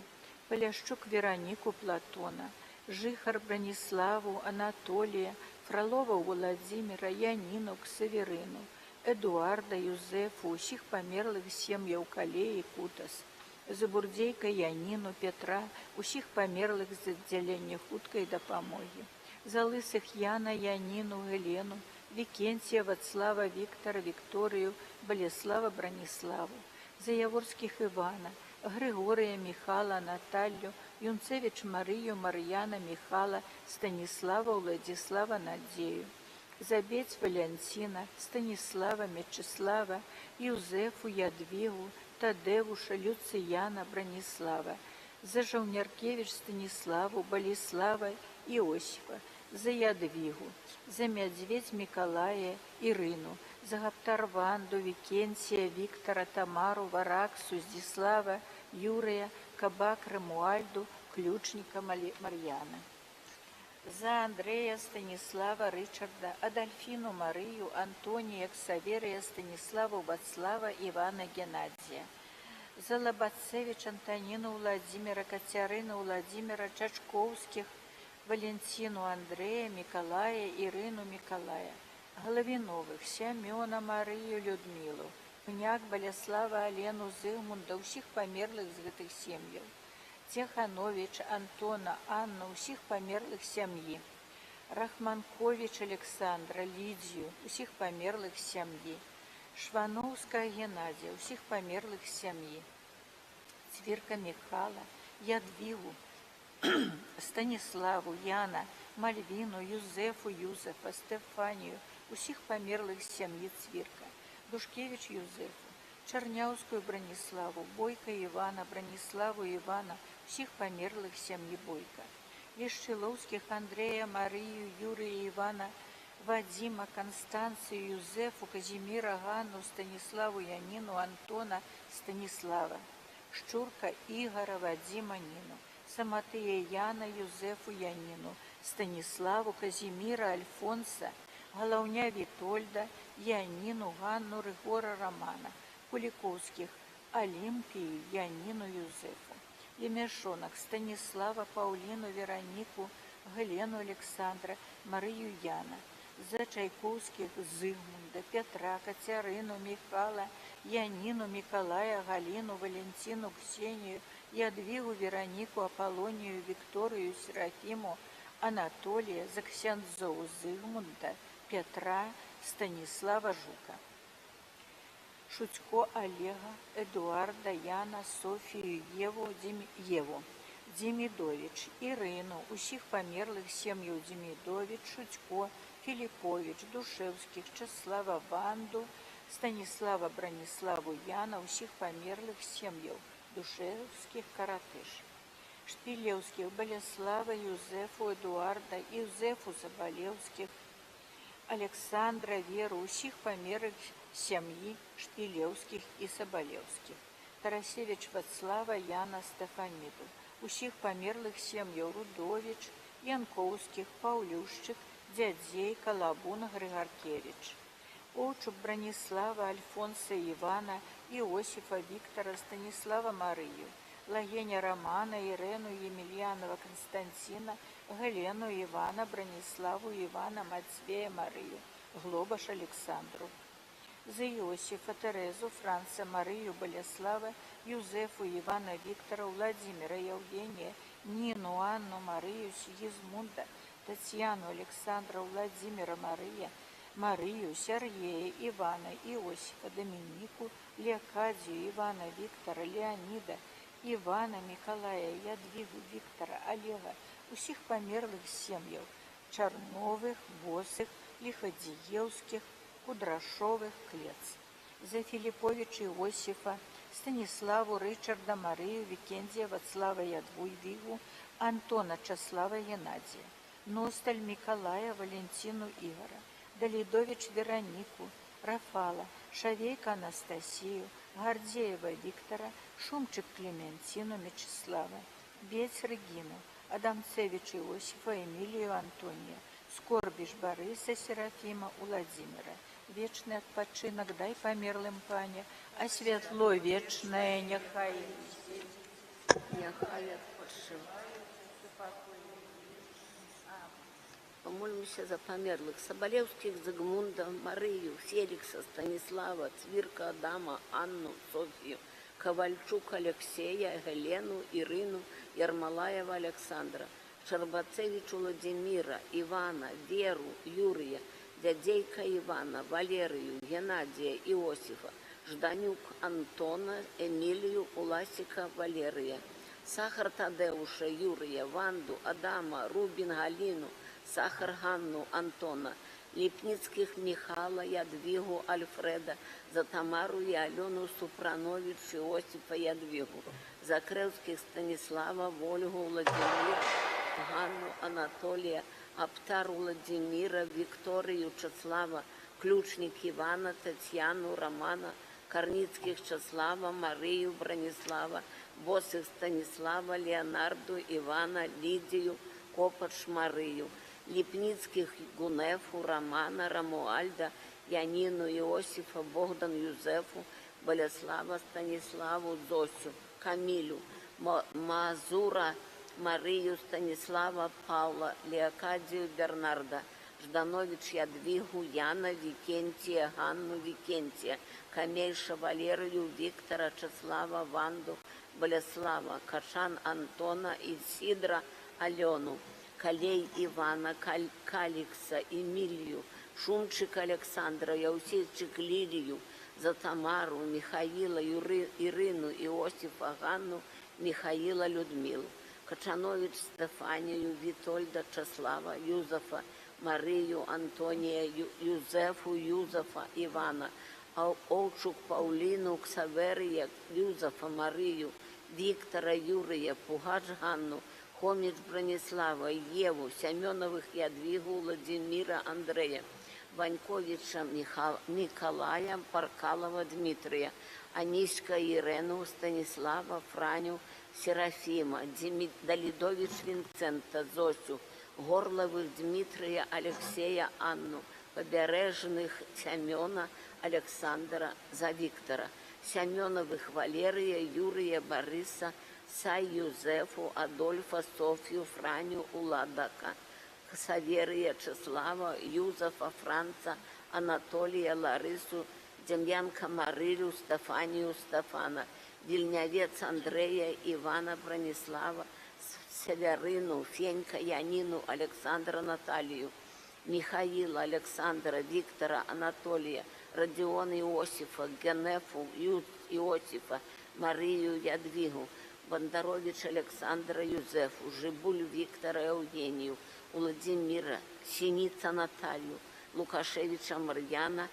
Полящук Веронику Платона, Жихар Брониславу, Анатолия, Фролова Владимира, Янину, Ксаверину, Эдуарда, Юзефу, усіх померлих сім'яў Калеі і Кутас, Забурдзейка Янину, Петра, усіх померлых з аддзялення хуткай дапамогі, за лысых Яна, Янину, Гелену, Викентия, Вацлава, Виктора, Викторию, Болеслава, Брониславу, за Яворских Ивана, Григория, Михала, Наталью, Юнцевич Марию, Марьяна, Михала, Станислава, Владислава, Надею, за Беть Валентина, Станислава, Мечислава, Юзефу, Ядвигу, Тадевуша, Люцияна, Бронислава, за Жаўняркевич Станиславу, Болеслава, Иосифа, за Ядвигу, за Медведь Миколая, Ирину, за Гаптар Ванду, Викентия, Виктора, Тамару, Вараксу, Здислава, Юрия, Кабак, Рамуальду, Ключника, Марьяна, за Андрея, Станислава, Ричарда, Адольфину, Марию, Антония, Ксаверия, Станиславу, Вацлава, Ивана, Геннадия, за Лобацевич, Антонину, Владимира, Катерину, Владимира, Чачковских, Валентину, Андрея, Миколая, Ирину, Миколая, Головиновых, Семена, Марию, Людмилу, Пняк, Болеслава, Алену, Зигмунда, усіх померлых з гэтых сем'яў, Тиханович, Антона, Анну, усіх померлых сям'і, Рахманкович Александра, Лидию, усіх померлых сям'і, Швановская Геннадия, усіх померлых сям'і, Цвірка Михала, Ядвигу, Станиславу, Яна, Мальвину, Юзефу, Юзефа, Стефанию, усіх померлых сям'і Цвірка, Душкевич Юзефу, Чарняўскую Браніславу, Бойка Івана, Браніславу Івана, всіх померлих сім'ї Бойка. Ліщиловських Андрея, Марію, Юрія Івана, Вадима, Констанцію, Юзефу, Казіміра, Ганну, Станіславу, Яніну, Антона, Станіслава. Щурка Ігора, Вадима, Ніну. Самотия Яна, Юзефу, Яніну. Станіславу, Казіміра, Альфонса, Головня Вітольда, Яніну, Ганну, Ригора, Романа. Куліковських Олімпію, Яніну, Юзефу. Лемешонок Станіслава, Пауліну, Вероніку, Гелену, Олександра, Марію, Яна. За Чайковських Зигмунда, Петра, Катерину, Михала, Яніну, Миколая, Галину, Валентину, Ксенію, Ядвигу, Вероніку, Аполлонію, Вікторію, Серафіму, Анатолія, за Ксяндзову Зигмунда, Петра, Станіслава Жука. Шуцько Олега, Едуарда, Яна, Софію, Єву, Демідович, Ірину, усіх померлих сім'ю Демідович, Шуцько, Філіпович, Душевських, Чеслава, Ванду, Станіслава, Браніславу, Яна, усіх померлих сім'ю Душевських, Каратиш. Шпілєвських, Болеслава, Юзефу, Едуарда, Юзефу Заболевських, Александра, Веру, усіх померлих сім'ї Шпілєвських і Соболевських. Тарасевич Вацлава, Яна, Стефаніду, усіх померлих сім'ю Рудович, Янковських, Павлющик, Дядзей, Колобун, Григоркевич. Овчук Браніслава, Альфонса Івана, Іосифа, Віктора, Станіслава Марію, Лагеня Романа, Ірену, Ємельянова Константина, Гелену Івана, Браніславу Івана, Матвея Марію, Глобаш Олександру. За Іосифа, Терезу, Франца, Марію, Болеслава, Юзефу, Івана, Віктора, Владимира, Євгенія, Ніну, Анну, Марію, Сигизмунда, Тетяну, Олександра, Владимира, Марію, Сергея, Івана, Іосифа, Домініку, Леокадію, Івана, Віктора, Леоніда, Івана, Миколая, Ядвигу, Віктора, Олега, усіх померлих сім'їв Чорнових, Босих, Лиходієвських, Кудрашових, Клец. За Філіповича Іосифа, Станіславу, Ричарда, Марію, Вікендія, Вацлава, Ядвигу, Антона, Чеслава, Геннадія. Носталь, Миколая, Валентину, Ігора. Далідович, Вероніку, Рафала, Шавейка, Анастасію, Гордеєва, Віктора, Шумчик, Клементину, Мечислава, Бєць, Регіну, Адамцевич, Іосифа, Емілію, Антонія, Скорбіш, Бориса, Серафіма, Владимира. Вечный отпочинок дай померлым, Паня, а светло вечное нехай. Нехай відпочиває. Помолимся за померлых Соболевских, Зигмунда, Марию, Феликса, Станислава, Цвирка, Адама, Анну, Софию, Ковальчук, Алексея, Гелену, Ирину, Ермолаева, Александра, Щербацевича Владимира, Ивана, Веру, Юрия, Дядейка Ивана, Валерию, Геннадия, Иосифа, Жданюк Антона, Эмилию, Уласика, Валерия, Сахар Тадеуша, Юрия, Ванду, Адама, Рубин, Галину, Сахар Ганну, Антона, Липницких Михала, Ядвигу, Альфреда, за Тамару и Алену Супранович, Иосифа, Ядвигу, за Кревских Станислава, Вольгу, Владимира, Ганну, Анатолия, Аптару, Владимира, Викторию, Чеслава, Ключник Ивана, Татьяну, Романа, Корницких Чеслава, Марию, Бронислава, Босых Станислава, Леонарду, Ивана, Лидию, Копач, Марию, Липницких Гунефу, Романа, Рамуальда, Янину, Иосифа, Богдан, Юзефу, Болеслава, Станиславу, Зосю, Камилю, Мазура, Марию, Станислава, Павла, Леокадию, Бернарда, Жданович, Ядвигу, Яна, Викентия, Ганну, Викентия, Камейша, Валерию, Виктора, Чеслава, Ванду, Болеслава, Кашан, Антона, Исидра, Алену, Калей Ивана, Каликса, Эмилию, Шумчик Александра, Яусейчик Лилию, за Тамару, Михаила, Ирину, Иосифа, Ганну, Михаила, Людмилу, Качанович Стефанию, Витольда, Чеслава, Юзефа, Марию, Антония, Юзефу, Юзефа, Ивана, Овчук Пауліну, Ксаверія, Юзефа, Марію, Віктора, Юрія, Пугач Ганну, Хоміч Бронислава, Єву, Семенових Ядвігу, Владимира, Андрея, Ваньковича Миколая, Паркалова Дмитрия, Аніська Ірену, Станіслава, Франю, Серафіма, Далідович Вінцента, Зосю, Горлових Дмитрия, Алексея, Анну, Побережных Семена, Александра, за Виктора, Семеновых Валерия, Юрия, Бориса, Сай Юзефу, Адольфа, Софью, Франю, Уладака, Саверия, Чеслава, Юзефа, Франца, Анатолия, Ларису, Демьянка, Марилю, Стефанию, Стефана, Вильнявец Андрея, Ивана, Бронислава, Северину, Фенька, Янину, Александра, Наталью, Михаила, Александра, Виктора, Анатолия, Родиона Иосифа, Генефу, Иосифа, Марию Ядвигу, Бондарович Александра Юзефу, Жибуль Виктора Евгению, Владимира, Синица Наталью, Лукашевича Марьяна,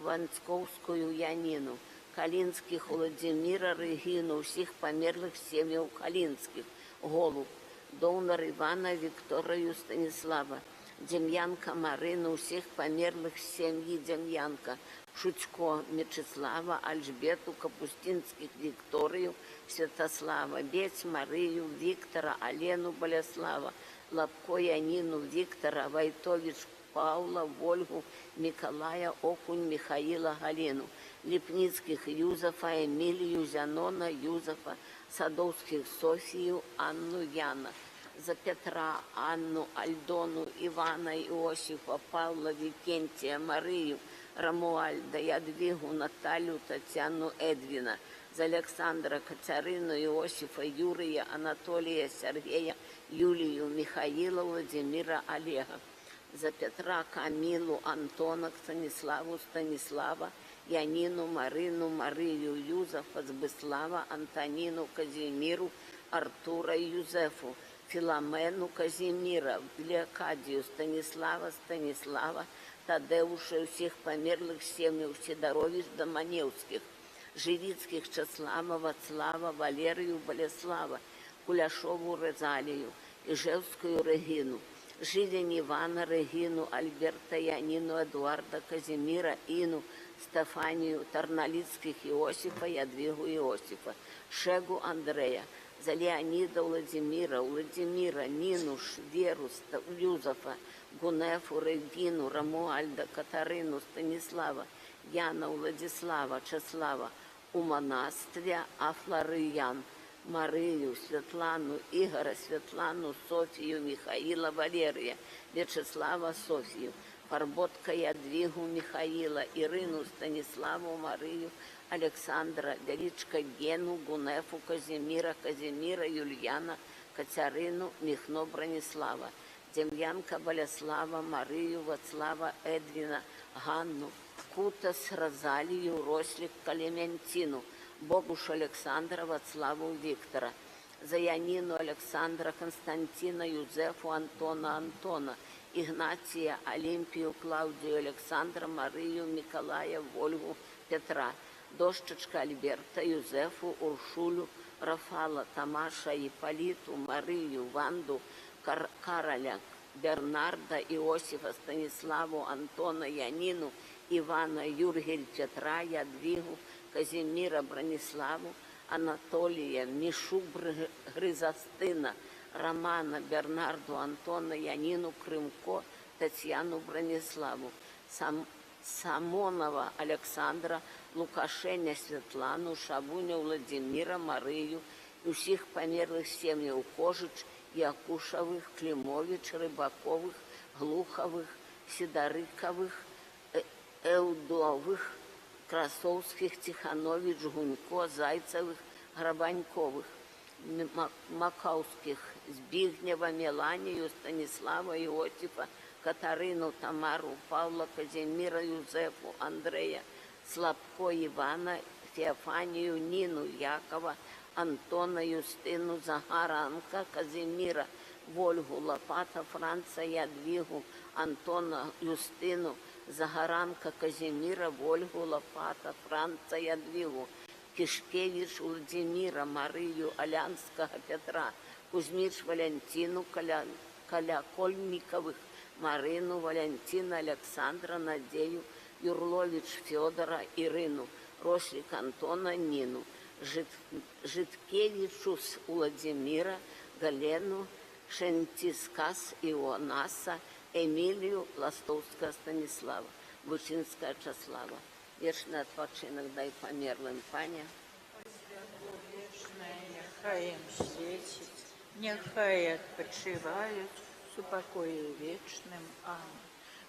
Ванцковскую Янину, Калинских Владимира Регину, всех померлых семьев Калинских, Голуб, Донор Ивана Викторию Станислава, Демьянка Марину, всех померлых семьи Демьянка, Шучко Мечислава, Альжбету Капустинских Викторию, Святослава, Бець Марию, Виктора, Алену Болеслава, Лапко Янину, Виктора, Войтович Павла, Вольгу, Николая, Окунь, Михаила, Галину, Липницких Юзефа, Эмилию, Зянона, Юзефа, Садовских Софию, Анну, Яна, за Петра, Анну, Альдону, Ивана, Иосифа, Павла, Викентия, Марию, Рамуальда, Ядвигу, Наталью, Татьяну, Эдвина, за Александра, Катерину, Иосифа, Юрия, Анатолия, Сергея, Юлию, Михаила, Владимира, Олега, за Петра, Камилу, Антона, Станиславу, Станислава, Янину, Марину, Марию, Юзефа, Збислава, Антонину, Казимиру, Артура, Юзефу, Филомену, Казимира, Леокадию, Станислава, Тадеуша, всех померлых семей, Сидорович, Доманевских, Живицких, Чеслава, Вацлава, Валерию, Болеслава, Куляшову, Розалию, Ижевскую, Регину, Жилин Ивана, Регину, Альберта, Янину, Эдуарда, Казимира, Ину, Стефанию, Тарналицких, Иосифа, Ядвигу, Иосифа, Шегу, Андрея, за Леонида, Владимира, Нину, Веру, Юзефа, Гунефу, Регину, Рамуальда, Катарину, Станислава, Яна, Владислава, Чеслава, Умонастрия, Афлариян, Марию, Светлану, Игоря, Светлану, Софию, Михаила, Валерия, Вячеслава, Софию, Фарботка, Ядвигу, Михаила, Ирину, Станиславу, Марию, Александра, Величко, Гену, Гунефу, Казимира, Юльяна, Катерину, Михно, Бронислава, Демьянка, Болеслава, Марию, Вацлава, Эдвина, Ганну, Кутас, Розалию, Рослик, Клементину, Богуш Александра, Вацлаву, Виктора, за Янину, Александра, Константина, Юзефу, Антона, Игнатия, Олимпию, Клаудию, Александра, Марию, Николая, Вольгу, Петра, Дощечка, Альберта, Юзефу, Уршулю, Рафала, Тамаша, Ипполиту, Марию, Ванду, Кароля, Бернарда, Иосифа, Станиславу, Антона, Янину, Ивана, Юргель, Петра, Ядвигу, Казимира, Брониславу, Анатолия, Мишу, Гризостына, Романа, Бернарду, Антона, Янину, Крымко, Татьяну, Брониславу, Самонова, Александра, Лукашеня, Светлану, Шабуня, Владимира, Марию, и всех померлых семей Кожич, Якушевых, Климович, Рыбаковых, Глуховых, Сидорыковых, Эудовых, Красовских, Тиханович, Гунько, Зайцевых, Грабаньковых, Макауских, Збигнева, Меланию, Станислава, Иосифа, Катарину, Тамару, Павла, Казимира, Юзефу, Андрея, Слабко, Ивана, Феофанию, Нину, Якова, Антона, Юстину, Захара, Анка, Казимира, Вольгу Лопата, Франца Ядвигу, Антона Юстину, Загоранка Казимира, Вольгу Лопата, Франца Ядвигу, Кишкевич Владимира, Марию Алянского Петра, Кузьмич Валентину, Колякольниковых, Марину, Валентина, Александра, Надею, Юрлович Федора, Ирину, Рошлик Антона, Нину, Житкевичус Владимира, Галену, Шентискас Ионаса, Эмилию Ластовского Станислава, Бучинская Часлава. Вечный отпочинок дай померлым, Паня. Вічне, нехай їм світить, нехай відпочивають в супокої вічним. Амінь.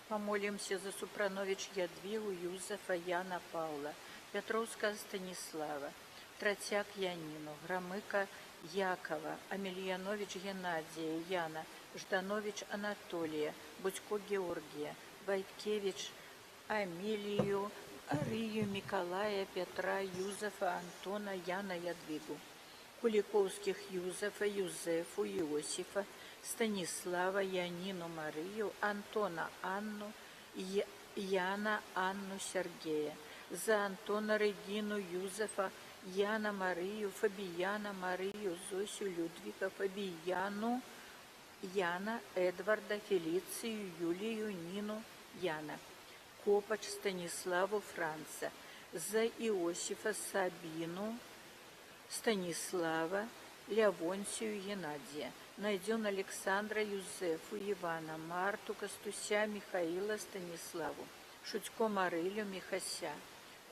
Помолимся за Супранович Ядвигу, Юзефа, Яна Павла, Петровского Станислава, Тратяк Янину, Громыка Якова, Амельянович Геннадия, Яна, Жданович Анатолия, Будько Георгия, Войткевич Амилию, Арию Николая, Петра, Юзефа, Антона, Яна Ядвигу, Куликовских Юзефа, Юзефу, Иосифа, Станислава, Янину, Марию, Антона, Анну, Яна, Анну, Сергея, за Антона, Регину, Юзефа, Яна, Марию, Фабияна, Марию, Зосю, Людвига, Фабияну, Яна, Эдварда, Фелицию, Юлию, Нину, Яна, Копач, Станиславу, Франца, за Иосифа, Сабину, Станислава, Лявонсию, Геннадия, найден Александра, Юзефу, Ивана, Марту, Костуся, Михаила, Станиславу, Шутько, Марилю, Михася,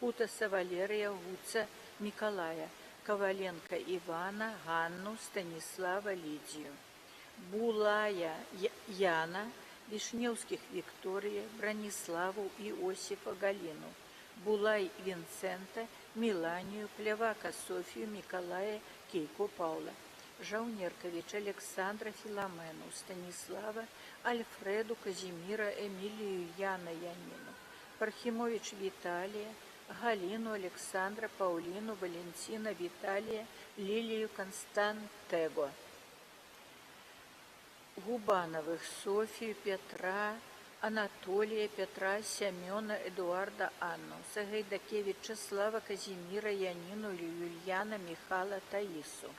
Кутаса, Валерия, Гуца, Николая, Коваленко, Ивана, Ганну, Станислава, Лидию, Булая, Яна, Вишневских, Виктория, Брониславу, Иосифа, Галину, Булай, Винцента, Миланию, Плевака, Софию, Николая, Кейко, Паула, Жаунеркович, Александра, Филомену, Станислава, Альфреду, Казимира, Эмилию, Яна, Янину, Пархимович, Виталия, Галину, Александра, Паулину, Валентина, Виталия, Лилию, Константего, Губановых, Софию, Петра, Анатолия, Петра, Семена, Эдуарда, Анну, Сагайдакевича, Слава, Казимира, Янину, Юльяна, Михала, Таису,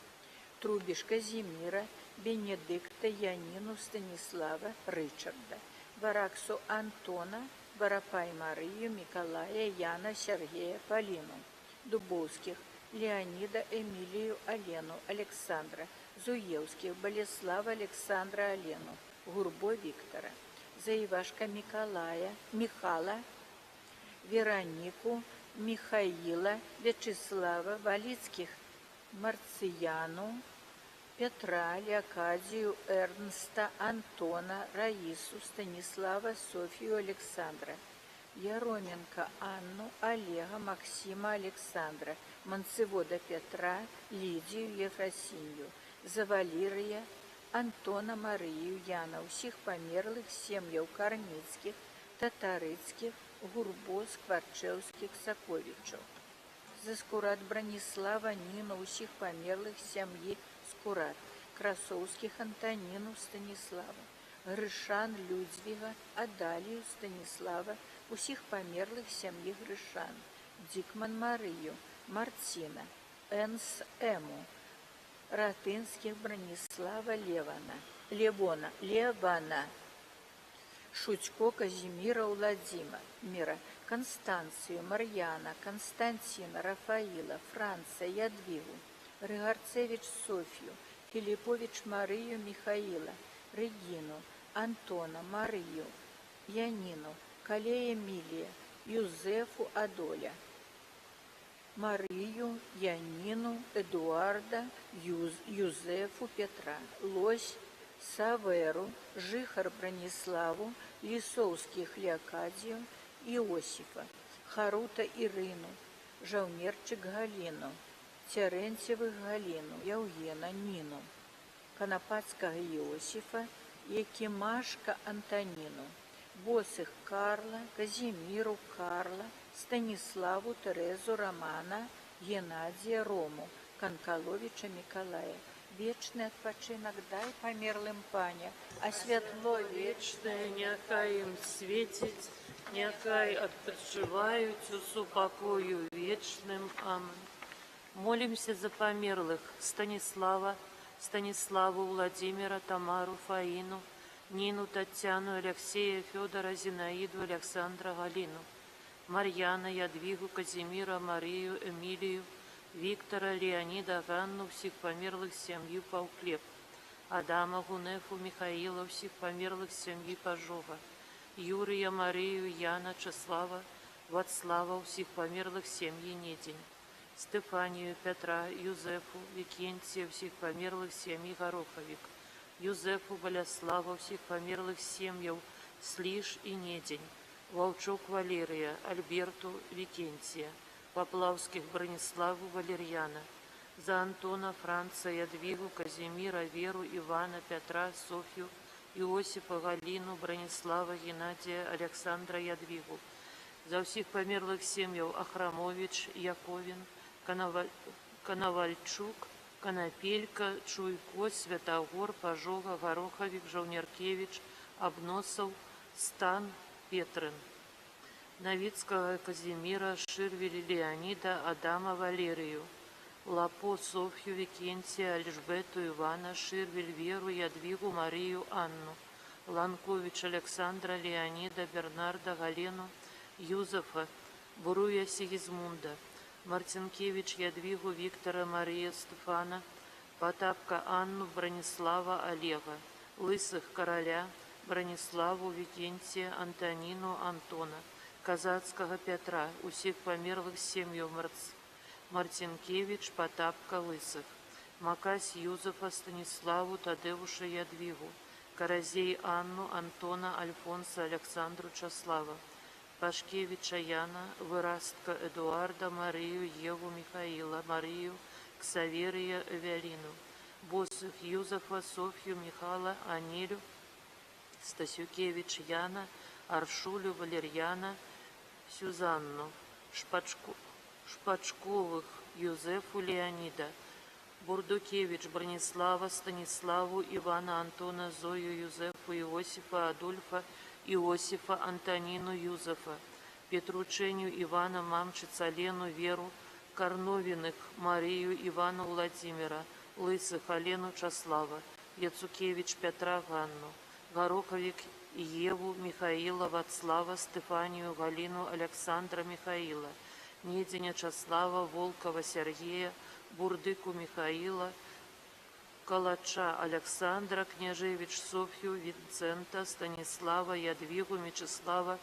Трубиш, Казимира, Бенедикта, Янину, Станислава, Ричарда, Вараксу, Антона, Воропай, Марию, Николая, Яна, Сергея, Полину, Дубовских, Леонида, Эмилию, Алену, Александра, Зуевских, Болеслава, Александра, Алену, Гурбо, Виктора, Заивашка, Михала, Веронику, Михаила, Вячеслава, Валицких, Марцияну, Петра, Леокадию, Эрнста, Антона, Раису, Станислава, Софию, Александра, Яроменко, Анну, Олега, Максима, Александра, Манцевода, Петра, Лидию, Ефросинью, Завалирия, Антона, Марию, Яна, усіх померлих сім'яв Карницьких, Татарицьких, Гурбо, Скворчевських, Саковичів. За Скурат Бронислава, Нину, усіх померлих сім'ї Скурат, Красовських, Антонину, Станислава, Гришан, Людвига, Адалію, Станислава, усіх померлих сім'ї Гришан, Дікман, Марію, Мартина, Енс, Ему, Ратинских, Бронислава, Левана, Шутько, Казимира, Владимира, Констанцию, Марьяна, Константина, Рафаила, Франца, Ядвигу, Рыгарцевич, Софью, Филиппович, Марию, Михаила, Регину, Антона, Марию, Янину, Калея, Эмилия, Юзефу, Адоля, Марию, Янину, Эдуарда, Юзефу, Петра, Лось, Саверу, Жихар, Брониславу, Лисовских, Леокадию, Иосифа, Харута, Ирину, Жаунерчик, Галину, Терентьевых, Галину, Яуена, Нину, Конопатского, Иосифа, Якимашка, Антонину, Босых, Карла, Казимиру, Карла, Станиславу, Терезу, Романа, Геннадия, Рому, Конколовича, Николая, Вечный отпочинок дай померлым пане, а святло Вечне, нехай їм світить, нехай відпочивають у супокою вічним. Амен. Молимся за померлых Станислава, Станиславу, Владимира, Тамару, Фаину, Нину, Татьяну, Алексея, Федора, Зинаиду, Александра, Галину, Марьяна, Ядвигу, Казимира, Марию, Эмилию, Виктора, Леонида, Ганну, всех померлых семью Пауклеп, Адама, Гунефу, Михаила, всех померлых семьи Пожога, Юрия, Марию, Яна, Чеслава, Вацлава, всех померлых семьи Недень, Стефанию, Петра, Юзефу, Викентия, всех померлых семьи Гороховик, Юзефу, Болеслава, всех померлых семьев Слиш и Недень, Волчок Валерия, Альберту, Викентия, Поплавских Брониславу, Валерьяна, за Антона, Франца, Ядвигу, Казимира, Веру, Ивана, Петра, Софью, Иосифа, Галину, Бронислава, Геннадия, Александра, Ядвигу, за всех померлых семьев Ахрамович, Яковин, Коновальчук, Конопелька, Чуйко, Святогор, Пожога, Гороховик, Жовнеркевич, Обносов, Стан, Петрин, Новицкого Казимира, Ширвели Леонида, Адама Валерию, Лапо Софью, Викентия, Альжбету, Ивана, Ширвель, Веру, Ядвигу, Марию, Анну, Ланкович Александра, Леонида, Бернарда, Галену, Юзефа, Буруя Сигизмунда, Мартинкевич Ядвигу, Виктора, Мария, Стефана, Потапка Анну, Бронислава, Олега, Лысых Короля, Брониславу, Викентия, Антонину, Антона, Казацкого Петра, у всех померлых семью Мартинкевич, Потапка, Лысых, Макась Юзефа, Станиславу, Тадеуша, Ядвигу, Каразей Анну, Антона, Альфонса, Александру, Часлава, Пашкевича Яна, Вырастка Эдуарда, Марию, Еву, Михаила, Марию, Ксаверия, Эвелину, Босых Юзефа, Софью, Михала, Анелю, Стасюкевич Яна, Аршулю, Валерьяна, Сюзанну, Шпачковых Юзефу, Леонида, Бурдукевич Бронислава, Станиславу, Ивана, Антона, Зою, Юзефу, Иосифа, Адольфа, Иосифа, Антонину, Юзефа, Петрученю, Ивана, Мамчица, Лену, Веру, Корновиных, Марию, Ивана, Владимира, Лысых, Алену, Часлава, Яцукевич, Петра, Ганну, Гороховик, Еву, Михаила, Вацлава, Стефанию, Галину, Александра, Михаила, Неденя, Часлава, Волкова, Сергея, Бурдыку, Михаила, Калача Александра, Княжевич Софью, Винцента, Станислава, Ядвигу, Мечислава,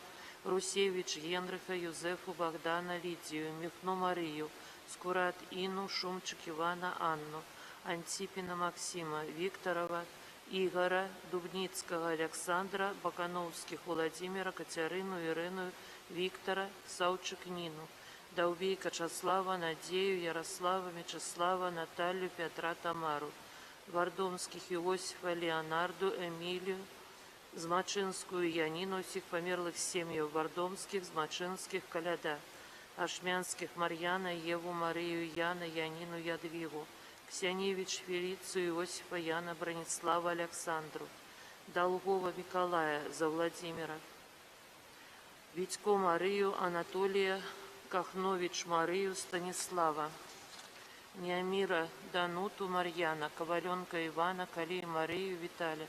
Русевич Генриха, Юзефу, Богдана, Лидию, Михно Марию, Скурат Ину, Шумчик Ивана, Анну, Антипина Максима, Викторова, Игора, Дубницкого Александра, Бакановских Владимира, Катерину, Ирину, Виктора, Саучик Нину, Довбейка Часлава, Надею, Ярослава, Мечислава, Наталью, Петра, Тамару, Вардомских Иосифа, Леонарду, Эмилию, Змачинскую Янину, всех померлых семьев Вардомских, Змачинских, Коляда, Ашмянских Марьяна, Еву, Марию, Яна, Янину, Ядвигу, Ксяневич Фелицию, Иосифа, Яна, Бронислава, Александру, Долгова Николая, за Владимира, Витько Марию, Анатолия, Кахнович Марию, Станислава, Неамира Дануту, Марьяна, Коваленка Ивана, Калию Марию, Виталия,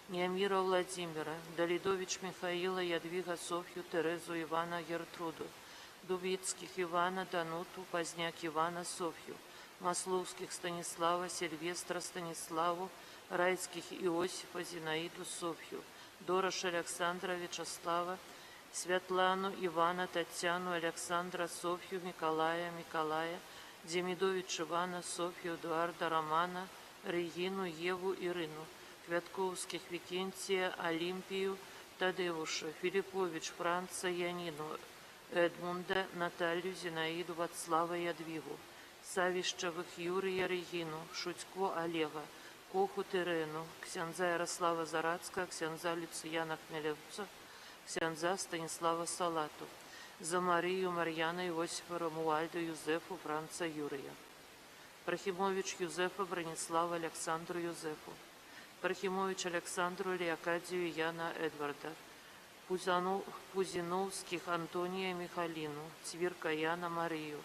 Неамира Владимира, Долидович Михаила, Ядвига Софью, Терезу Ивана, Гертруду, Дубицких Ивана, Дануту, Поздняк Ивана, Софью, Масловских Станислава, Сильвестра, Станиславу, Райских Иосифа, Зинаиду, Софью, Дорош Александра, Вячеслава, Светлану, Ивана, Татьяну, Александра, Софью, Николая, Демидович Ивана, Софью, Эдуарда, Романа, Регину, Еву, Ирину, Квятковских Викентия, Олимпию, Тадеуша, Филиппович Франца, Янину, Эдмунда, Наталью, Зинаиду, Вацлава, Ядвигу, Савищевых Юрия, Регину, Шутько Олега, Коху Терену, Ксянза Ярослава Зарацка, Ксянза Люцияна Хмелевца, Ксянза Станислава Салату, за Марию, Марьяна, Иосифа, Ромуальду, Юзефу, Франца, Юрия. Пархимович Юзефа Бронислава Александру Юзефу, Пархимович Александру Леокадию Яна Эдварда, Пузиновских Антония Михалину, Цвирка Яна Марию,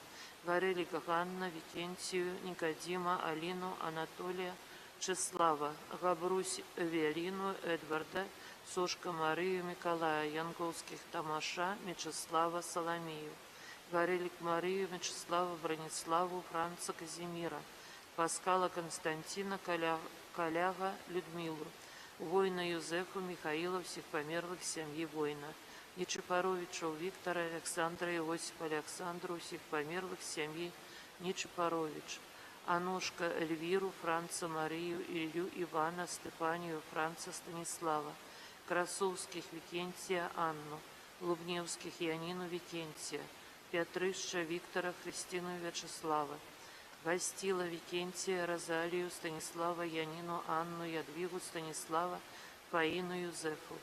Горелика Ганна, Викентию, Никодима, Алину, Анатолия, Чеслава, Габрусь Эвелину, Эдварда, Сошка Марию, Миколая, Янковских Тамаша, Мечислава, Соломию, Горелик Марию, Мечислава, Брониславу, Франца Казимира, Паскала Константина, Коляга, Людмилу, воина Юзефу, Михаила, всех померлых семьи воина, Нечипоровича Виктора, Александра, Иосифа, Александру, всех померлых семьи Нечипорович, Анушка Эльвиру, Франца Марию, Илью Ивана, Стефанию, Франца Станислава, Красовских Викентия Анну, Лубневских Янину Викентия, Петрыша Виктора, Христину Вячеслава, Гостила Викентия, Розалию, Станислава, Янину, Анну, Ядвигу, Станислава, Фаину, Юзефу,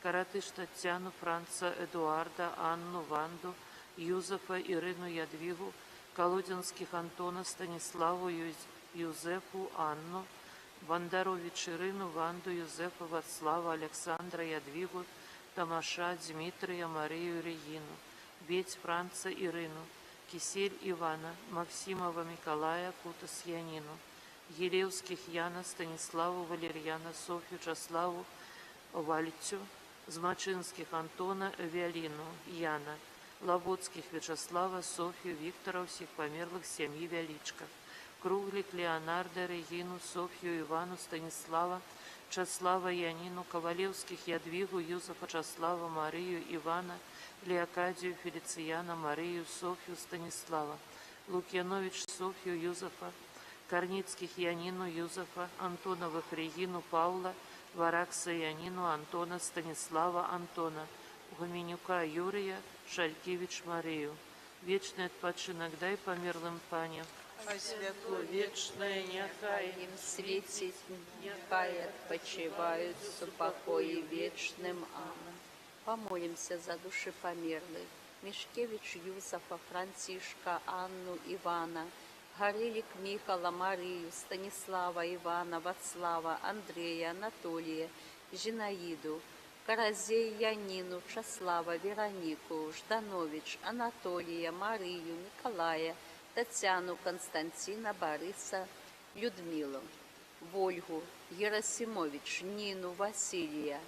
Каратыш Татьяну, Франца, Эдуарда, Анну, Ванду, Юзефа, Ирину, Ядвигу, Колодинских Антона, Станиславу, Юзефу, Анну, Вандарович Ирину, Ванду, Юзефа, Вацлава, Александра, Ядвигу, Тамаша, Дмитрия, Марию, Регину, Беть, Франца, Ирину, Кисель Ивана, Максимова Миколая, Кутас Янину, Елевских Яна, Станиславу, Валерьяна, Софью, Чаславу, Вальтю, Змачинских Антона, Виолину, Яна, Лоботских Вячеслава, Софью, Виктора, всех померлых семьи Величко, Круглик Леонардо, Регину, Софью, Ивану, Станислава, Часлава, Янину, Ковалевских Ядвигу, Юзефа, Часлава, Марию, Ивана, Леокадию, Фелицияна, Марию, Софью, Станислава, Лукьянович, Софью, Юзефа, Корницких Янину, Юзефа, Антоновых Регину, Павла, Варакса Янину, Антона, Станислава, Антона, Гуменюка Юрия, Шалькевич Марию. Вечный отпочинок дай померлым пане, а святло вечное нехай Им светить, нехай отпочивают с упокое вечным. Аминь. Помолимся за души померлых. Мишкевич Юзефа, Францишка, Анну, Ивана, Горелик Михала, Марию, Станислава, Ивана, Вацлава, Андрея, Анатолия, Зинаиду, Каразей Янину, Часлава, Веронику, Жданович, Анатолия, Марию, Николая, Татьяну, Константина, Бориса, Людмилу, Вольгу, Герасимович, Нину, Василия,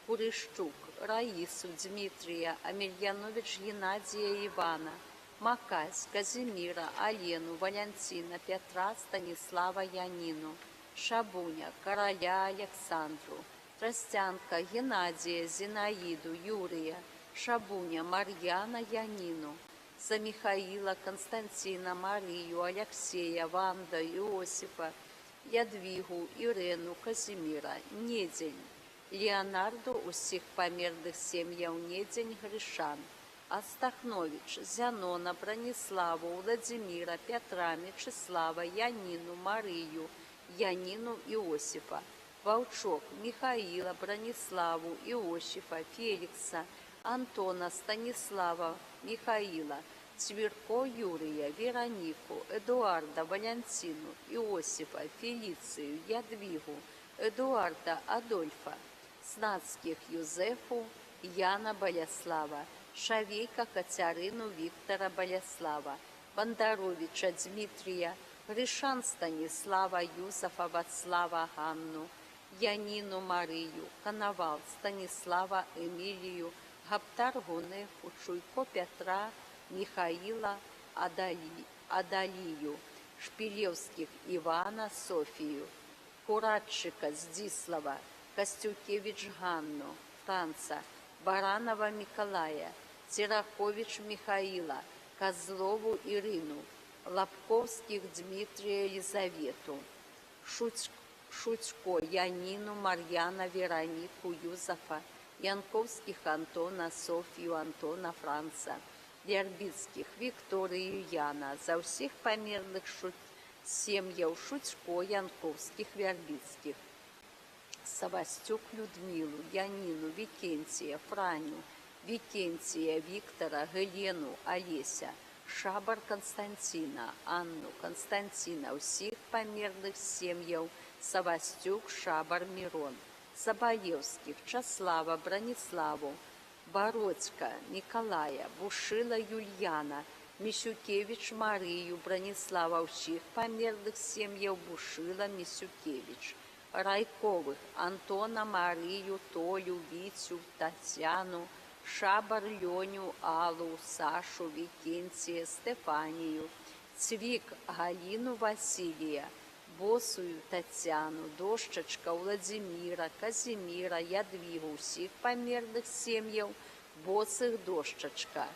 Курищук, Раису, Дмитрия, Амельянович, Геннадия, Ивана, Макась, Казимира, Алену, Валентина, Петра, Станислава, Янину, Шабуня, Короля Александру, Тростянка, Геннадия, Зинаиду, Юрия, Шабуня, Марьяна, Янину, за Михаила, Константина, Марию, Алексея, Ванда, Иосифа, Ядвигу, Ирену, Казимира, Недень, Леонарду, усіх померлих сім'яв Недень, Гришан, Астахнович, Зянона, Брониславу, Владимира, Петра, Мечислава, Янину, Марию, Янину, Иосифа, Волчок, Михаила, Брониславу, Иосифа, Феликса, Антона, Станислава, Михаила, Цвирко, Юрия, Веронику, Эдуарда, Валентину, Иосифа, Фелицию, Ядвигу, Эдуарда, Адольфа, Снацких Юзефу, Яна Болеслава, Шавейка Катерину, Виктора Болеслава, Бондаровича Дмитрия, Гришан Станислава, Юзефа, Вацлава, Ганну, Янину Марию, Коновал Станислава, Эмилию, Гаптар Гунефу, Шуйко Петра, Михаила, Адалию, Шпилевских Ивана, Софию, Куратчика Здислава, Костюкевич Ганну, Франца, Баранова Миколая, Тирахович Михаила, Козлову Ирину, Лобковских Дмитрия Елизавету, Шутько Янину, Марьяна, Веронику, Юзефа, Янковских Антона, Софью, Антона, Франца, Вербицких Викторию, Яна, за всіх померлих сім'яв Шутько, Янковских, Вербицких, Савастюк Людмилу, Янину, Викентия, Франю, Викентия, Виктора, Гелену, Олеся, Шабар Константина, Анну Константина, усіх памерлих сім'яў, Савастюк, Шабар Мирон, Забаевских, Часлава, Брониславу, Бородька, Николая, Бушила Юльяна, Місюкевич Марію, Бронислава, усіх памерлих сім'яў, Бушила, Місюкевич, Райковых, Антона, Марію, Толю, Вітю, Тетяну, Шабар, Льоню, Аллу, Сашу, Викентия, Стефанию, Цвик, Галину, Василия, Босую, Татьяну, Дощечка, Владимира, Казимира, Ядвигу, усіх памерлих сім'яў, Босых, Дощечка,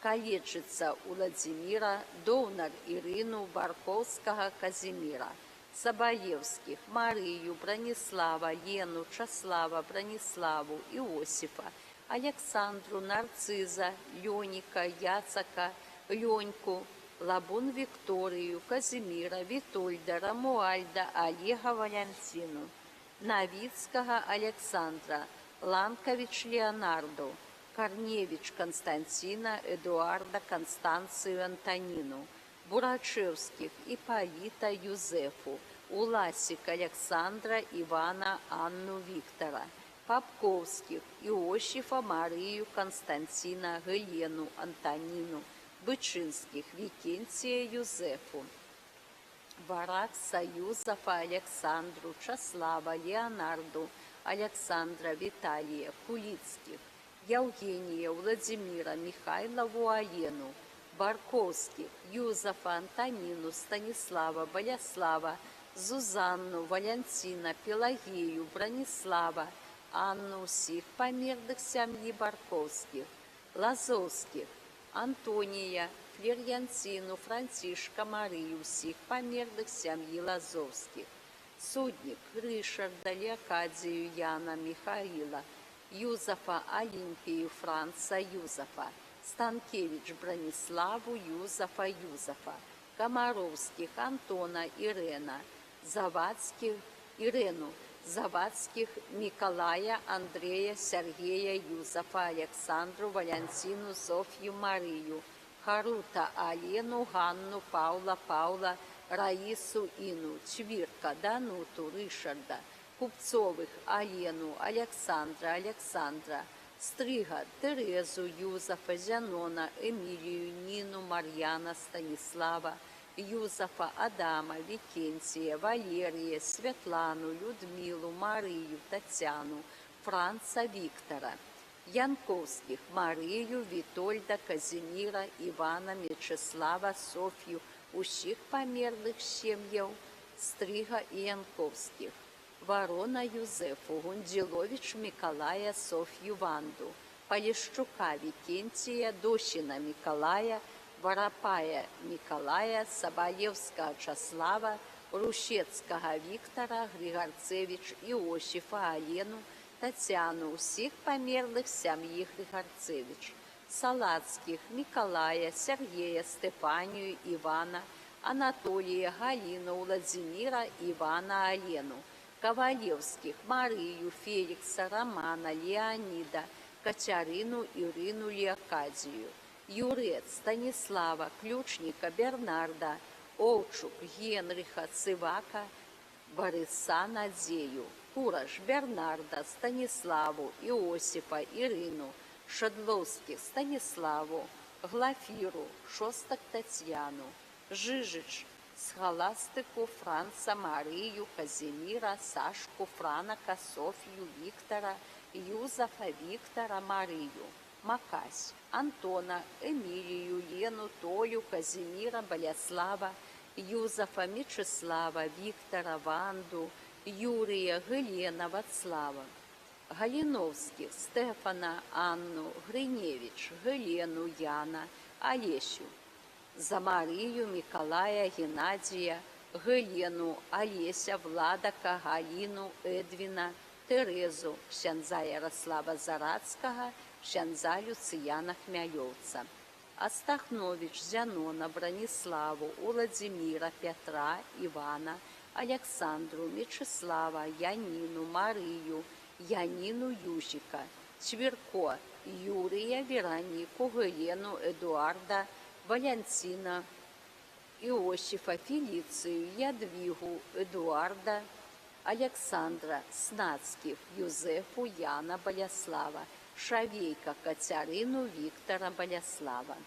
Калечица, Владимира, Довнар, Ирину, Барковского, Казимира, Забаевских, Марию, Бронислава, Лену, Часлава, Брониславу, Иосифа, Александру, Нарциза, Лёника, Яцака, Лёньку, Лабун Викторию, Казимира, Витольда, Рамуальда, Олега, Валентину, Новицкого Александра, Ланкович Леонарду, Корневич Константина, Эдуарда, Констанцию, Антонину, Бурачевских, Ипполита, Юзефу, Уласик Александра, Ивана, Анну, Виктора, Попковских, Иосифа, Марию, Константина, Елену, Антонину, Бычинских, Викентия, Юзефу, Варакса, Юзефа, Александру, Часлава, Леонарду, Александра, Виталия, Кулицких, Евгения, Владимира, Михайлову, Алену, Барковских, Юзефа, Антонину, Станислава, Болеслава, Зузанну, Валентина, Пелагею, Бронислава, Анну, усіх памерлих сім'ї Барковских, Лазовских, Антония, Флерьянтину, Франтишка, Марию, усіх памерлих сім'ї Лазовских, Судник, Ришарда, Леокадию, Яна, Михаила, Юзефа, Олимпию, Франца, Юзефа, Станкевич, Брониславу, Юзефа, Комаровских, Антона, Ирена, Завадских, Ирену, Завадских, Николая, Андрея, Сергея, Юзефа, Александру, Валентину, Софью, Марию, Харута, Алену, Ганну, Паула, Раису, Ину, Чвирка, Дануту, Ришарда, Купцовых, Алену, Александра, Стрига, Терезу, Юзефа, Зянона, Эмилию, Нину, Марьяна, Станислава, Юзефа, Адама, Викентия, Валерия, Светлану, Людмилу, Марию, Татьяну, Франца, Виктора, Янковских, Марию, Витольда, Казимира, Ивана, Мечислава, Софью, усіх памерлих сім'яў, Стрига и Янковских, Ворона Юзефу, Гундилович Миколая, Софью, Ванду, Полищука Викентия, Дощина Миколая, Воропая Николая, Соболевского Часлава, Рущецкого Виктора, Григорцевич Иосифа, Алену, Татьяну, усіх памерлих сім'ї Григорцевич, Салацких, Николая, Сергея, Стефанию, Ивана, Анатолия, Галину, Владимира, Ивана, Алену, Ковалевских, Марию, Феликса, Романа, Леонида, Катерину, Ирину, Леокадию, Юрец, Станислава, Ключника, Бернарда, Овчук, Генриха, Цивака, Бориса, Надею, Кураж, Бернарда, Станиславу, Иосифа, Ирину, Шедловских, Станиславу, Глафиру, Шостак, Татьяну, Жижич, Схоластику, Франца, Марию, Казимира, Сашку, Франака, Софью, Виктора, Юзефа, Виктора, Марию, Макась, Антона, Эмилию, Лену, Толю, Казимира, Болеслава, Юзефа, Мечислава, Виктора, Ванду, Юрия, Гелена, Вацлава, Галиновских, Стефана, Анну, Гриневич, Гелену, Яна, Олесю, за Марию, Миколая, Геннадия, Гелену, Олеся, Владака, Галину, Эдвина, Терезу, ксяндза Ярослава Зарацкого, ксяндза Люцияна Хмяльовца, Астахнович, Зянона, Брониславу, Владимира, Петра, Ивана, Александру, Мечислава, Янину, Марию, Янину, Южика, Чверко, Юрия, Веронику, Гелену, Эдуарда, Валентина, Иосифа, Фелицию, Ядвигу, Эдуарда, Александра, Снацких, Юзефу, Яна, Болеслава, Шавейка, Катерину, Виктора, Болеслава,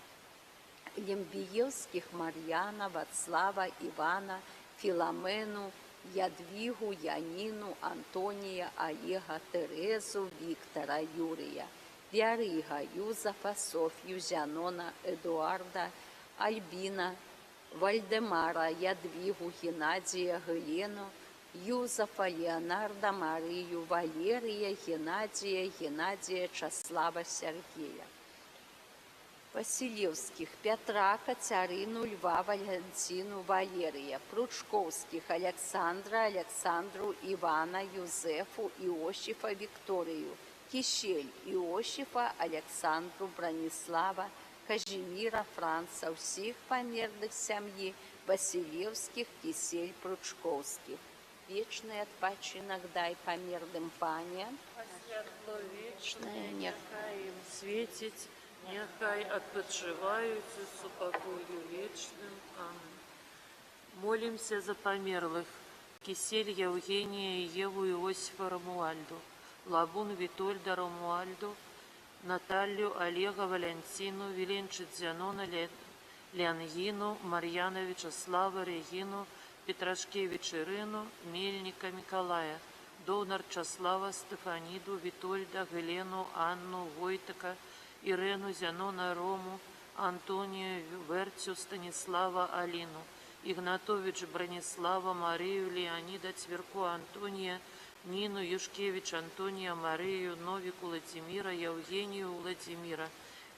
Лембиевских, Марьяна, Вацлава, Ивана, Филомену, Ядвигу, Янину, Антония, Олега, Терезу, Виктора, Юрия, Виарига, Юзефа, Софью, Зянона, Эдуарда, Альбина, Вальдемара, Ядвигу, Геннадия, Елену, Юзефа, Леонарда, Марию, Валерия, Геннадия, Часлава, Сергея. Василевских, Петра, Катерину, Льва, Валентину, Валерия, Пручковских, Александра, Александру, Ивана, Юзефу, Иосифа, Викторию, Кищель, Иосифа, Александру, Бронислава, Казимира, Франца, всех померлых семьи Василевских, Кисель, Пручковских. Вечный отпочинок дай померлым пане, Святло вічне, нехай їм світить, нехай відпочивають у супокою вічним. Амінь. Молимся за померлых. Кисель Евгения и Еву Иосифа Ромуальду, Лабун Витольда Ромуальду, Наталью Олега Валентину, Виленчит Зянона Леонгину, Марьяна Вячеслава Регину, Петрашкевич Ирину, Мельника Николая, Донор Часлава Стефаниду, Витольда, Елену, Анну, Войтека, Ирену, Зянона Рому, Антонию, Вертю, Станислава, Алину, Игнатович Бронислава, Марию, Леонида, Цверку, Антония, Нину, Юшкевич, Антония, Марию, Новику, Владимира, Евгению, Владимира,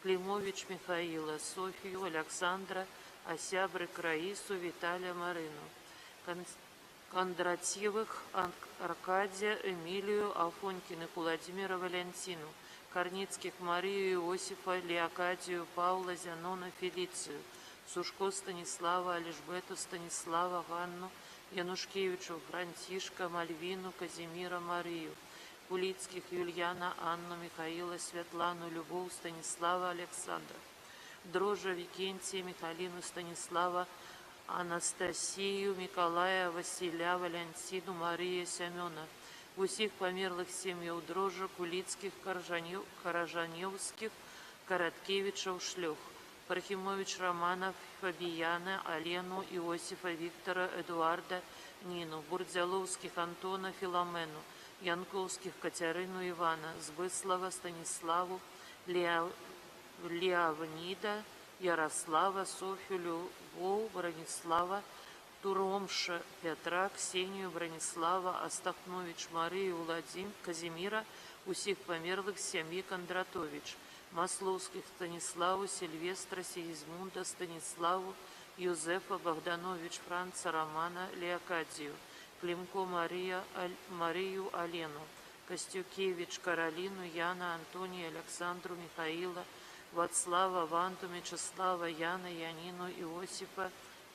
Климович Михаила, Софию, Александра, Осябры, Раису, Виталия, Марину, Кондратьевых, Аркадия, Эмилию, Афонькиных, Владимира, Валентину, Корницких, Марию, Иосифа, Леокадию, Павла, Зянона, Фелицию, Сушко Станислава, Алишбету, Станислава, Ганну, Янушкевичу, Франтишка, Мальвину, Казимира, Марию, Кулицких, Юльяна, Анну, Михаила, Светлану, Любовь, Станислава, Александра, Дрожжа, Викентия, Михалину, Станислава, Анастасию, Николая, Василя, Валентину, Мария, Семена, усіх померлых сем'яў Дрожжа, Кулицких, Каражаневских, Короткевичев, Шлюх, Пархимович Романов, Фабияна, Алену, Иосифа, Виктора, Эдуарда, Нину, Бурдзяловских, Антона, Филомену, Янковских, Катерину, Ивана, Збыслава, Станиславу, Леовнида, Ярослава, Софью, Любовь, Бронислава, Туромша, Петра, Ксению, Бронислава, Астахнович, Марию, Владимир, Казимира, усіх померлых семьи Кондратович, Масловских, Станиславу, Сильвестра, Сигизмунда, Станиславу, Юзефа, Богданович, Франца, Романа, Леокадию, Климко, Марию, Алену, Костюкевич, Каролину, Яна, Антония, Александру, Михаила, Вацлава, Ванду, Мячеслава, Яна, Янину, Иосифа,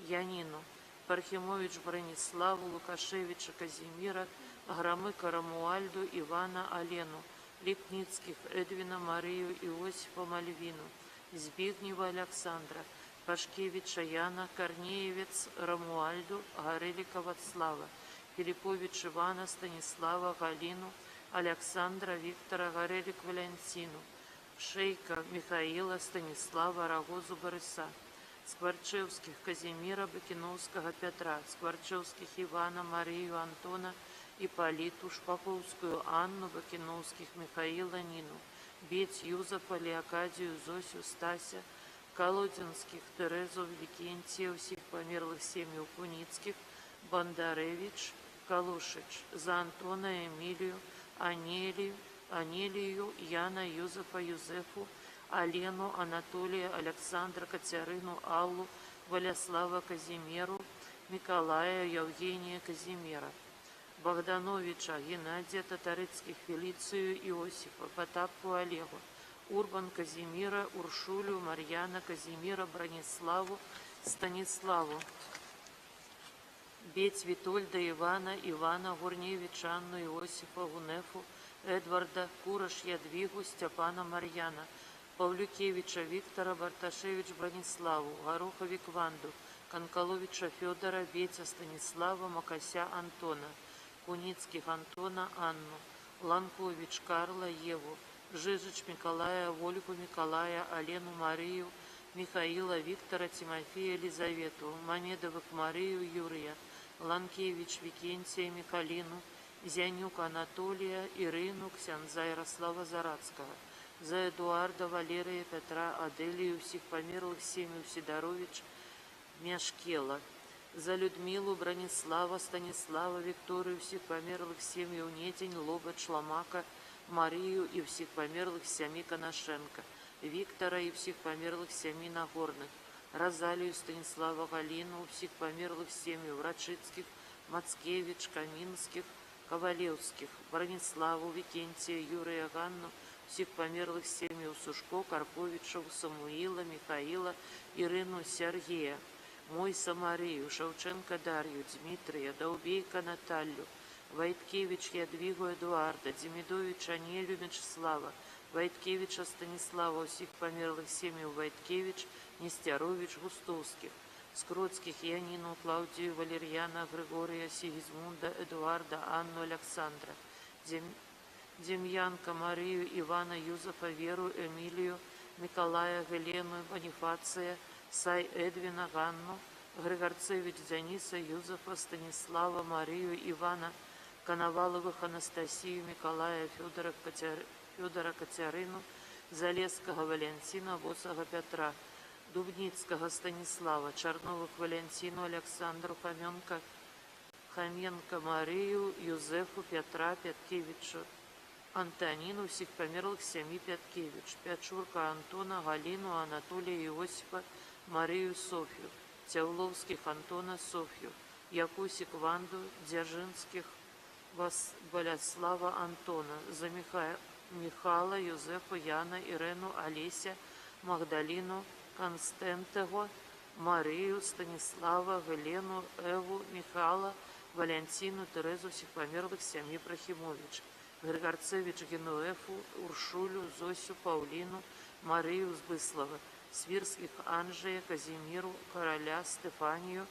Янину, Пархимович, Брониславу, Лукашевича, Казимира, Громыка, Рамуальду, Ивана, Алену, Липницких, Эдвина, Марию, Иосифа, Мальвину, Збигнева, Александра, Пашкевича, Яна, Корнеевец, Рамуальду, Горелика, Вацлава, Филиппович, Ивана, Станислава, Галину, Александра, Виктора, Горелик, Валентину, Шейка, Михаила, Станислава, Рогозу, Бориса, Скворчевских, Казимира, Бакиновского, Петра, Скворчевских, Ивана, Марию, Антона, Ипполиту, Шпаковскую, Анну, Бакиновских, Михаила, Нину, Беть, Юзефа, Леокадию, Зосю, Стася, Колодинских, Терезу, Викентия, всех померлых семей Куницких, Бондаревич, Калушич, за Антона, Эмилию, Анелию, Яна, Юзефа, Юзефу, Алену, Анатолия, Александра, Катерину, Аллу, Валеслава, Казимиру, Николая, Евгения, Казимира, Богдановича, Геннадия, Татарыцких, Фелицию, Иосифа, Потапку, Олегу, Урбан, Казимира, Уршулю, Марьяна, Казимира, Брониславу, Станиславу, Беть, Витольда, Ивана, Гурневича, Анну, Иосифа, Гунефу, Эдварда, Кураш, Ядвигу, Степана, Марьяна, Павлюкевича Виктора, Барташевич Брониславу, Гороховик Ванду, Конколовича Федора, Ветя Станислава, Макася Антона, Куницких Антона Анну, Ланкович Карла Еву, Жижич Николая, Ольгу Николая, Алену Марию, Михаила Виктора, Тимофея Елизавету, Мамедовых Марию Юрия, Ланкевич Викентия Михалину, Зянюк Анатолия, Ирину, Ксянза Ярослава Зарадского, за Эдуарда Валерия Петра Аделию, всех померлых семью Сидорович Мяшкела, за Людмилу Бронислава Станислава Викторию, всех померлых семью Нетень Лобач Ломака Марию и всех померлых семьи Коношенко, Виктора и всех померлых семьи Нагорных, Розалию Станислава Галину, всех померлых семей Врачицких, Мацкевич, Каминских, Ковалевских, Брониславу, Викентия, Юрия Ганну, всех померлых семей Сушко, Карповичев, Самуила, Михаила, Ирину, Сергея, Мойса Марию, Шевченко Дарью, Дмитрия, Долбейка Наталью, Войткевич Ядвигу Эдуарда, Демидович Анелю Мячеслава, Войткевича Станислава, всех померлых семей Войткевич, Нестерович Густовских, Скротских Янину, Клаудию, Валерьяна, Григория, Сигизмунда, Эдуарда, Анну, Александра, Демьянка, Марию, Ивана, Юзефа, Веру, Эмилию, Николая, Елену, Бонифация, Сай Эдвина, Ганну, Григорцевич Дениса, Юзефа, Станислава, Марию, Ивана, Коноваловых, Анастасию, Николая, Федора Катерину, Залесского Валентина, Босага Петра, Дубницкого Станислава, Черновых Валентину, Александру Хоменко Марию, Юзефу, Петра, Пяткевичу, Антонину, всех померлых семьи Пяткевич, Пячурка Антона, Галину, Анатолия, Иосифа, Марию, Софью, Теуловских Антона, Софью, Якусик Ванду, Дзержинских Болеслава Антона, за Михала, Юзефа, Яна, Ирену, Олеся, Магдалину, Константего, Марию, Станислава, Елену, Эву, Михала, Валентину, Терезу, всех померлых семьи Прохимович, Григорцевич Генуэфу, Уршулю, Зосю, Паулину, Марию Збыслова, Свирских Анжея, Казимиру, Короля, Стефанию,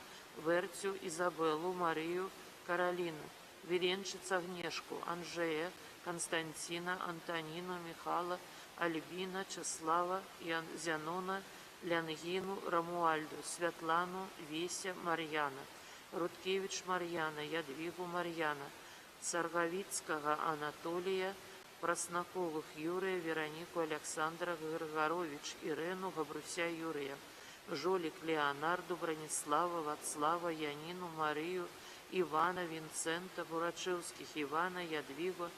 Вертю, Изабеллу, Марию, Каролину, Веренщиц Агнешку, Анжея, Константина, Антонину, Михала, Альбина, Чеслава, Зянона, Лянгину, Рамуальду, Светлану, Веся, Марьяна, Рудкевич Марьяна, Ядвигу Марьяна, Царговицкого Анатолия, Проснаковых Юрия, Веронику Александра Григорович, Ирену Габруся Юрия, Жолик Леонарду, Бронислава, Вацлава, Янину, Марию, Ивана, Винцента, Бурачевских, Ивана, Ядвигу,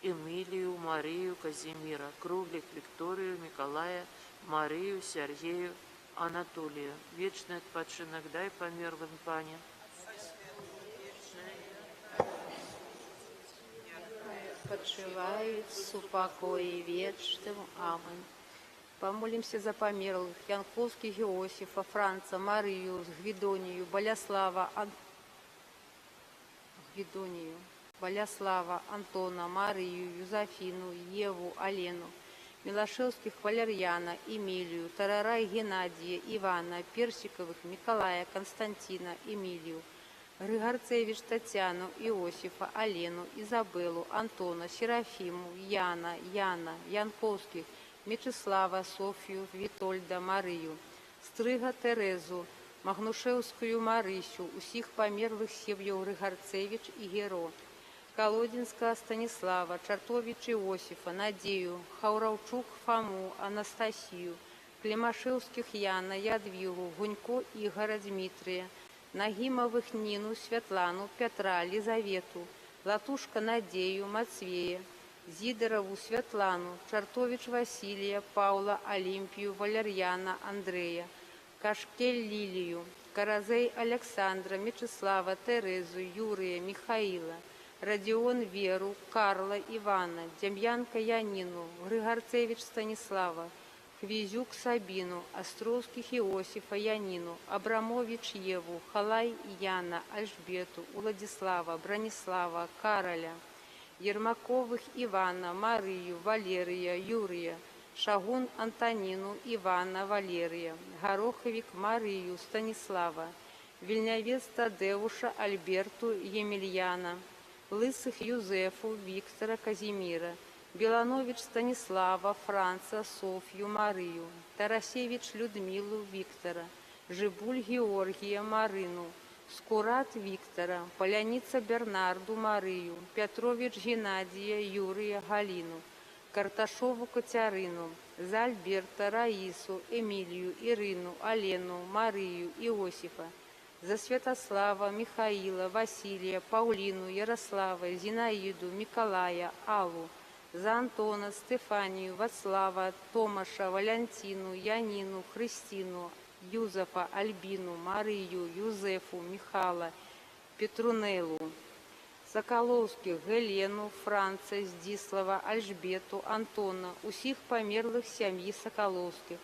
Эмилию, Марию, Казимира, Круглик Викторию, Николая, Марию, Сергею, Анатолию. Вечный отпочинок дай померлым, Пане. Почивают с упокои вечным. Аминь. Помолимся за померлых Янковских Иосифа, Франца, Марию, Гвидонию, Боляслава, Антона, Марию, Юзефину, Еву, Алену, Милошевских Валерьяна, Эмилию, Тарарай Геннадия, Ивана, Персиковых Николая, Константина, Эмилию, Григорцевич Татьяну, Иосифа, Алену, Изабеллу, Антона, Серафиму, Яна, Янковских, Мечислава, Софью, Витольда, Марию, Стрыга Терезу, Магнушевскую Марисю, усіх померлых сім'яў Григорцевич и Геро, Колодинского Станислава, Чартович Иосифа, Надею, Хауравчук Фому, Анастасию, Климашевских Яна, Ядвигу, Гунько Игоря Дмитрия, Нагимовых Нину, Светлану, Петра, Лизавету, Латушка Надею, Матвея, Зидорову Светлану, Чартович Василия, Паула, Олимпию, Валерьяна, Андрея, Кашкель Лилию, Каразей Александра, Мечислава, Терезу, Юрия, Михаила, Родион Веру, Карла, Ивана, Демьянка Янину, Григорцевич Станислава, Хвизюк Сабину, Островских Иосифа Янину, Абрамович Еву, Халай Яна, Альжбету, Владислава, Бронислава, Кароля, Ермаковых Ивана, Марию, Валерия, Юрия, Шагун Антоніну Івана Валерія, Гороховік Марію Станіслава, Вільнявець Тадеуша Альберту Ємельяна, Лисих Юзефу Віктора Казіміра, Біланович Станіслава Франца Софію Марію, Тарасевич Людмилу Віктора, Жибуль Георгія Марину, Скурат Віктора, Поляніца Бернарду Марію, Петрович Геннадія Юрія Галіну, Карташову Катерину, за Альберта Раїсу, Емілію, Ірину, Алену, Марію, Іосифа, за Святослава, Михаїла, Василія, Пауліну, Ярослава, Зінаїду, Миколая, Аллу, за Антона, Стефанію, Вацлава, Томаша, Валентину, Янину, Христину, Юзефа, Альбіну, Марію, Юзефу, Михала, Петрунелу, Соколовських, Гелену, Франца, Здіслава, Альжбету, Антона, усіх померлих сім'ї Соколовських,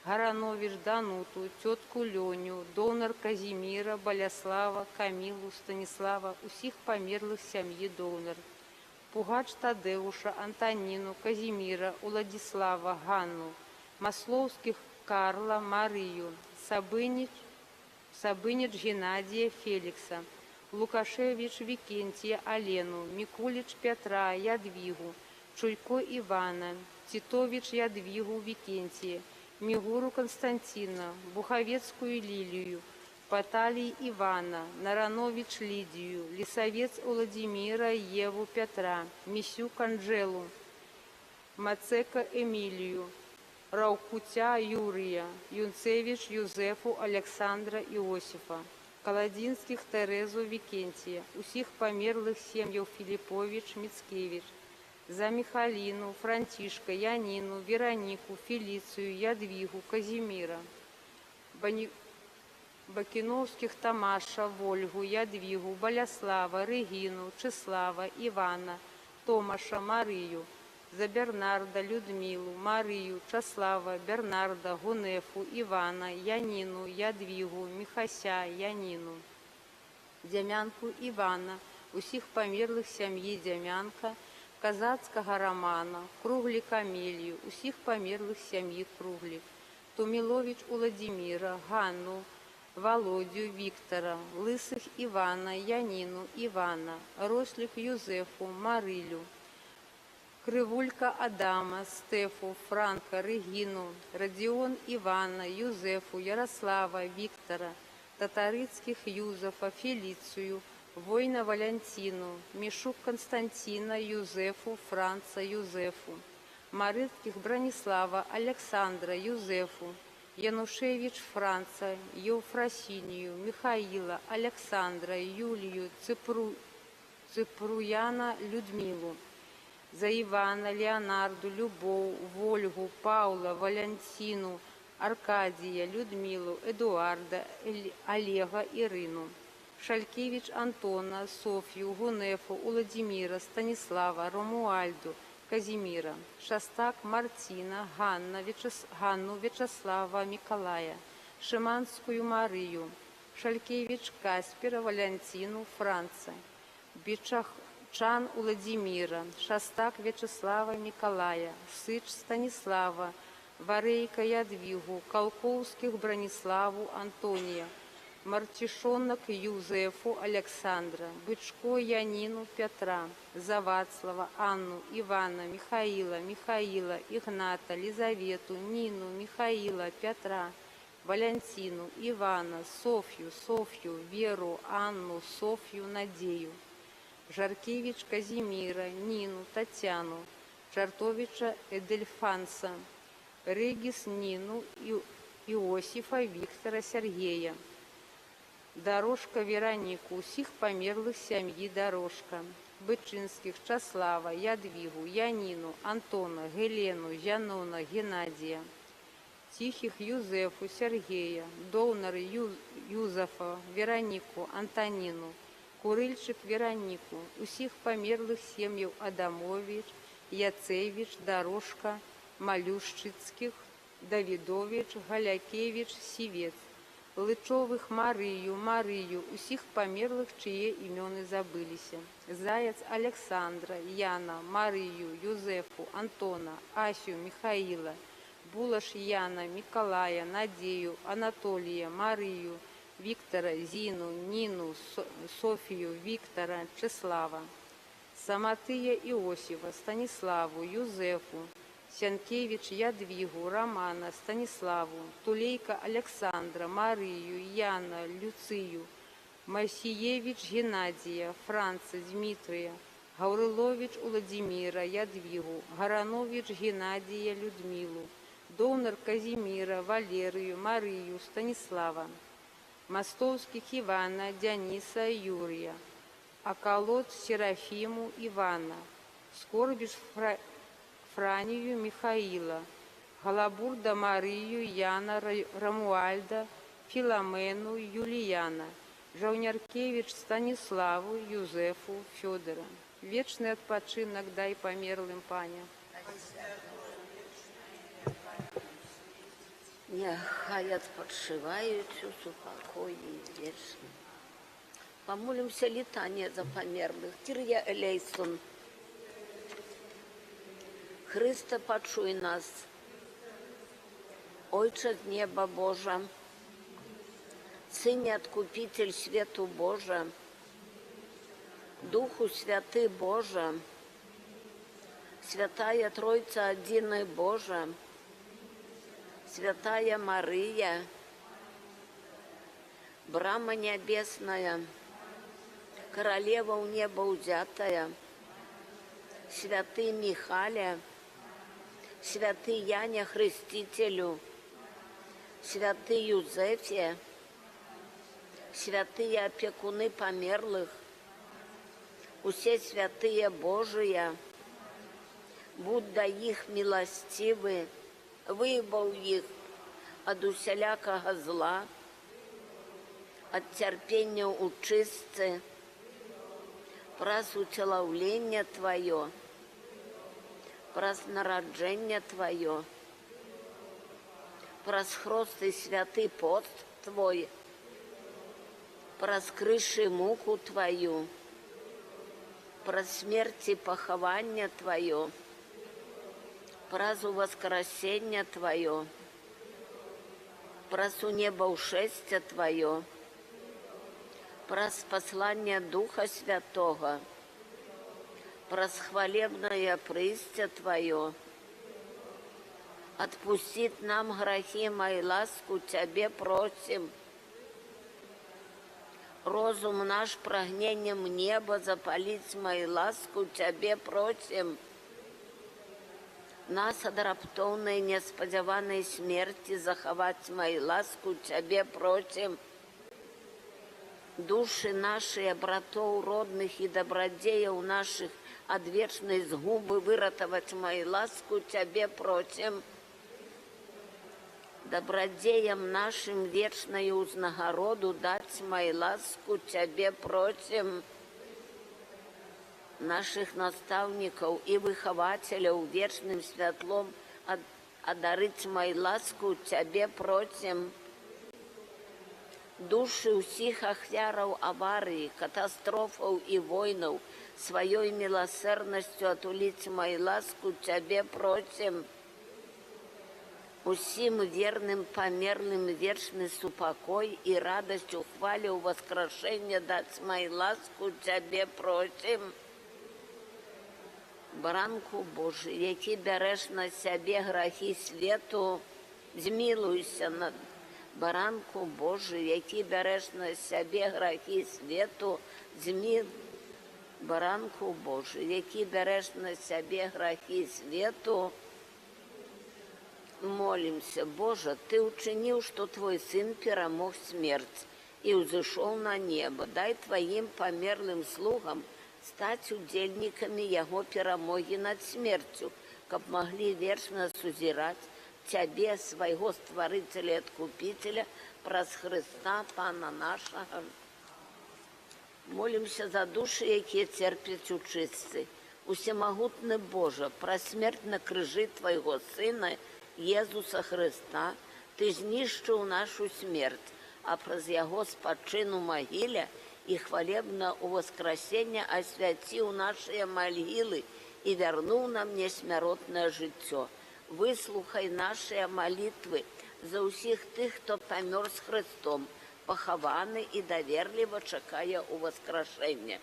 Гаранович Дануту, тетку Леню, Донор Казіміра, Боляслава, Камілу, Станіслава, усіх померлих сім'ї Донор, Пугач Тадеуша, Антоніну, Казіміра, Уладіслава, Ганну, Масловських Карла, Марію, Сабинич Геннадія Фелікса, Лукашевич Вікентія Алену, Мікулич Петра Ядвігу, Чуйко Івана, Титович Ядвігу Вікентія, Мігуру Константина, Буховецькую Лілію, Паталій Івана, Наранович Лідію, Лісовець Владимира Єву Петра, Місюк Анжелу, Мацека Емілію, Раукутя Юрія, Юнцевич Юзефу Олександра Іосифа, Каладинських Терезу Вікентія, усіх померлих сім'їв Філіпович Міцкевич, за Михалину, Франтишка, Янину, Веронику, Фелицию, Ядвигу, Казимира, Бакиновских Тамаша, Вольгу, Ядвигу, Боляслава, Регину, Числава, Ивана, Томаша, Марию, за Бернарда, Людмилу, Марию, Часлава, Бернарда, Гунефу, Ивана, Янину, Ядвигу, Михася, Янину, Демянку Ивана, усіх померлих сім'ї Демянка, Казацького Романа, Круглі Камелію, усіх померлих сім'ї Круглік, Тумілович Владимира, Ганну, Володю Віктора, Лисих Івана, Янину Івана, Рослік Юзефу, Марилю, Кривулька Адама, Стефу, Франка, Регину, Радіон Івана, Юзефу, Ярослава, Віктора, Татарицьких Юзефа, Феліцію, Война Валентину, Мишук Константина, Юзефу, Франца, Юзефу, Марицких Бронислава, Александра, Юзефу, Янушевич Франца, Євфросинію, Михаїла, Александра, Юлію, Ципруяна, Людмилу, за Івана, Леонарду, Любов, Вольгу, Паула, Валентину, Аркадія, Людмилу, Едуарда, Олега, Ірину, Шалькевич Антона, Софью, Гунефу, Владимира, Станислава, Ромуальду, Казимира, Шастак Мартина, Ганну Вячеслава, Миколая, Шиманскую Марию, Шалькевич Каспера, Валентину, Франца, Бичахчан Владимира, Шастак Вячеслава, Миколая, Сыч Станислава, Варейка Ядвигу, Колковских Брониславу, Антония, Мартишонок Юзефу Александра, Бычко Янину Петра, Завацлава, Анну, Ивана, Михаила, Игната, Лизавету, Нину, Михаила, Петра, Валентину, Ивана, Софью, Веру, Анну, Софью, Надею, Жаркевич Казимира, Нину, Татьяну, Чартовича Эдельфанса, Регис Нину, Иосифа Виктора Сергея, Дорожка Веронику, усіх померлих сім'ї Дорожка, Бычинских Часлава, Ядвигу, Янину, Антона, Гелену, Янона, Геннадия, Тихих Юзефу, Сергея, Долнар Юзефа, Веронику, Антонину, Курильчик Веронику, усіх померлих сім'їв Адамович, Яцевич, Дорожка, Малющицьких, Давидович, Галякевич, Сивец, Личових Марию, Марию, усіх померлих, чиє імени забилися. Заяц Александра, Яна, Марию, Юзефу, Антона, Асю, Михаила, Булаш Яна, Миколая, Надею, Анатолия, Марию, Виктора, Зину, Нину, Софию, Виктора, Чеслава, Самотия Иосифа, Станиславу, Юзефу, Сянкевич Ядвигу, Романа, Станиславу, Тулейка Александра, Марию, Яна, Люцию, Масиевич Геннадия, Франца, Дмитрия, Гаврилович Владимира, Ядвигу, Горанович Геннадия, Людмилу, Донор Казимира, Валерию, Марию, Станислава, Мостовских Ивана, Дениса, Юрия, Околот Серафиму, Ивана, Скорбиш Франию, Михаила, Голобурда Марию, Яна, Рамуальда, Филомену, Юлияна, Жаўняркевич Станиславу, Юзефу, Федора. Вечный отпочинок дай померлым, Паня. Няхай адпачываюць у супакоі вечным. Помолимся летание за померлых. Кирья Элейсон. Христе, почуй нас. Ойче з неба Божа, Сыне Откупитель свету Божа, Духу Святый Божа, Святая Тройца Одиной Божа, Святая Мария, Брама Небесная, Королева у неба узятая, Святый Михаля, Святый Яня Хрестителю, Святый Юзефе, святые опекуны померлых, усе святые Божия, будь да их милостивы, выбав их от усялякого зла, от терпения учисти, праз уцеловление Твое, праз народжение Твое, праз хрост и святый пост Твой, праз крыши муку Твою, праз смерть и похование Твое, праз воскресение Твое, праз небоушествие Твое, праз послание Духа Святого, праз хвалебное прыстие Твое, отпустит нам грехи мои, ласку Тебе просим. Розум наш прагнением неба запалить мои, ласку Тебе просим. Нас от раптовной несподеванной смерти заховать мои, ласку Тебе просим. Души наши, братов родных и добродеев наших от вечной сгубы выратовать мои, ласку Тебе просим. Добродеям нашим вечную узнагороду дать мои, ласку Тебе просим. Наших наставников и выхователей вечным светлом одарить мои, ласку Тебе просим. Души усіх ахвяраў аварии, катастрофов и войнов своей милосердностью отулить мои, ласку Тебе просим. Усім верным померлым вечный супокой и радость ухвалю воскрешения дать мои, ласку Тебе просим. Бранку Божий, який береш на себе грехи свету, змилуйся над Баранку Божий, який береш на себе грехи свету, Баранку Божий, який береш на себе грехи свету, молимся, Боже, Ты учинил, что Твой Сын перемог смерть и взошел на небо. Дай Твоим померлым слугам стать удельниками Его перемоги над смертью, как могли вечно сузирать Тебе, своего Створителя и Откупителя, праз Христа, Пана нашего. Молимся за души, які терпят учисти. Усемогутний Боже, про смерть на крижі Твоего Сына, Єзуса Христа, Ти знищив нашу смерть, а праз яго спадчыну магілля і хвалебна ў воскресення асвяціў нашыя магілы і вярнуў нам несмяротнае жыццё. Выслухай нашыя малітвы за ўсіх тых, хто памёр з Христом, пахаваны і даверліва чакае ў воскрешення.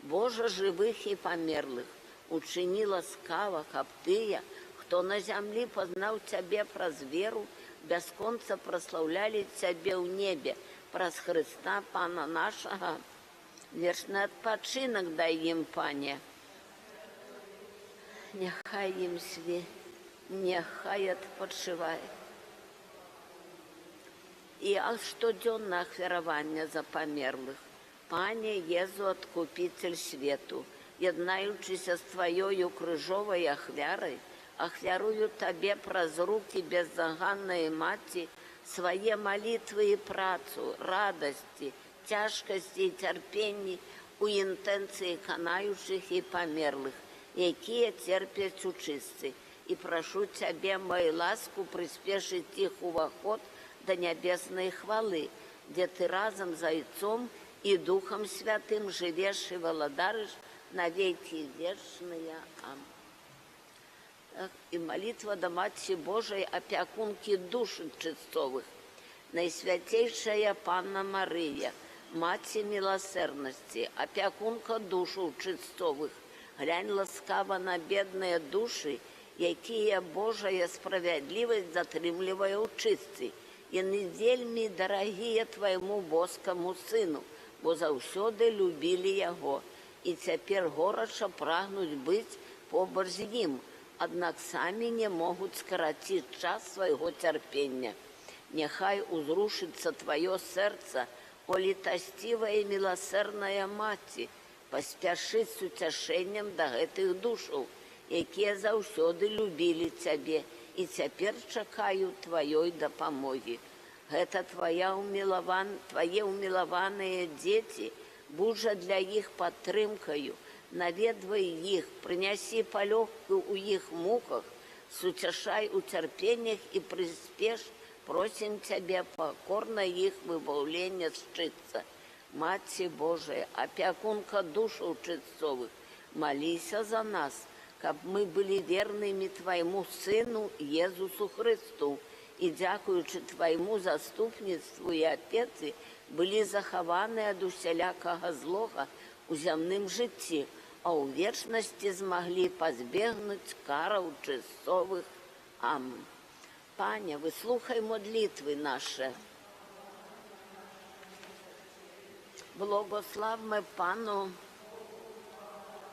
Божа жывых і памерлых, учыні ласкава, каб тыя, хто на зямлі пазнаў Цябе праз веру, бясконца праслаўлялі Цябе ў небе, праз Христа, Пана нашага. Вечны адпачынак дай ім, Пане. Няхай ім няхай адпачывае. І штодзённае ахвяраванне за памерлых. Пане Езу, Адкупитель свету, яднаючыся з Тваёю крыжовай ахвярай, ахвярую Табе праз рукі беззаганнай Маці свае малітвы і працу, радасці, цяжкасці і цярпенні у інтэнцыі канаючых і памерлых, якія церпяць у чыстцы. І прашу Цябе, май ласку, прыспешыць іх уваход да нябеснай хвалы, дзе Ты разам з Айцом і Духам Святым жывеш і валадарыш на векі вечныя. Амин. І малітва да Маці Божай, апякункі душы чыстовых. Найсвяцейшая Панна Марыя, Маці міласэрнасці, апякунка душу чыстовых, глянь ласкава на бедныя душы, якія Божая справядлівасць затрымлівае ў чыстцы. Яны вельмі дарагія Твайму боскаму Сыну, бо заўсёды любілі Яго, і цяпер горача прагнуць быць побач з Ім, аднак самі не могуць скараціць час свайго цярпення. Няхай узрушыцца Тваё сэрца, о літасцівая і міласэрная Маці, паспяшыць з уцяшэннем да гэтых душаў, якія заўсёды любілі Цябе і цяпер чакаюць Тваёй дапамогі. Гэта Твае ўмілаваныя дзеці, будзь жа для іх падтрымкаю, наведвай іх, прынясі палёгку ў іх муках, суцяшай у цярпеннях і прыспеш, просім Цябе пакорна іх выбаўлення зчыцца. Маці Божая, апякунка душаў чыстовых, маліся за нас, каб мы былі вернымі Твайму Сыну Езусу Христу і, дзякуючы Твайму заступніцтву і апецы, былі захаваны ад усялякага злога у зямным жыцці, а ў вечнасці змаглі пазбегнуць караў чыстовых. Амин. Пане, выслухай модлитвы наши. Благословме Пану,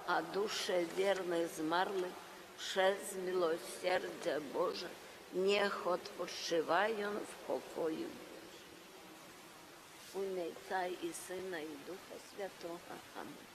а душе верных змарлих, ще з милосердя Божа, нех odpoczywają w pokoju. U niej Отця і Сина, і Духа Святого. Амин.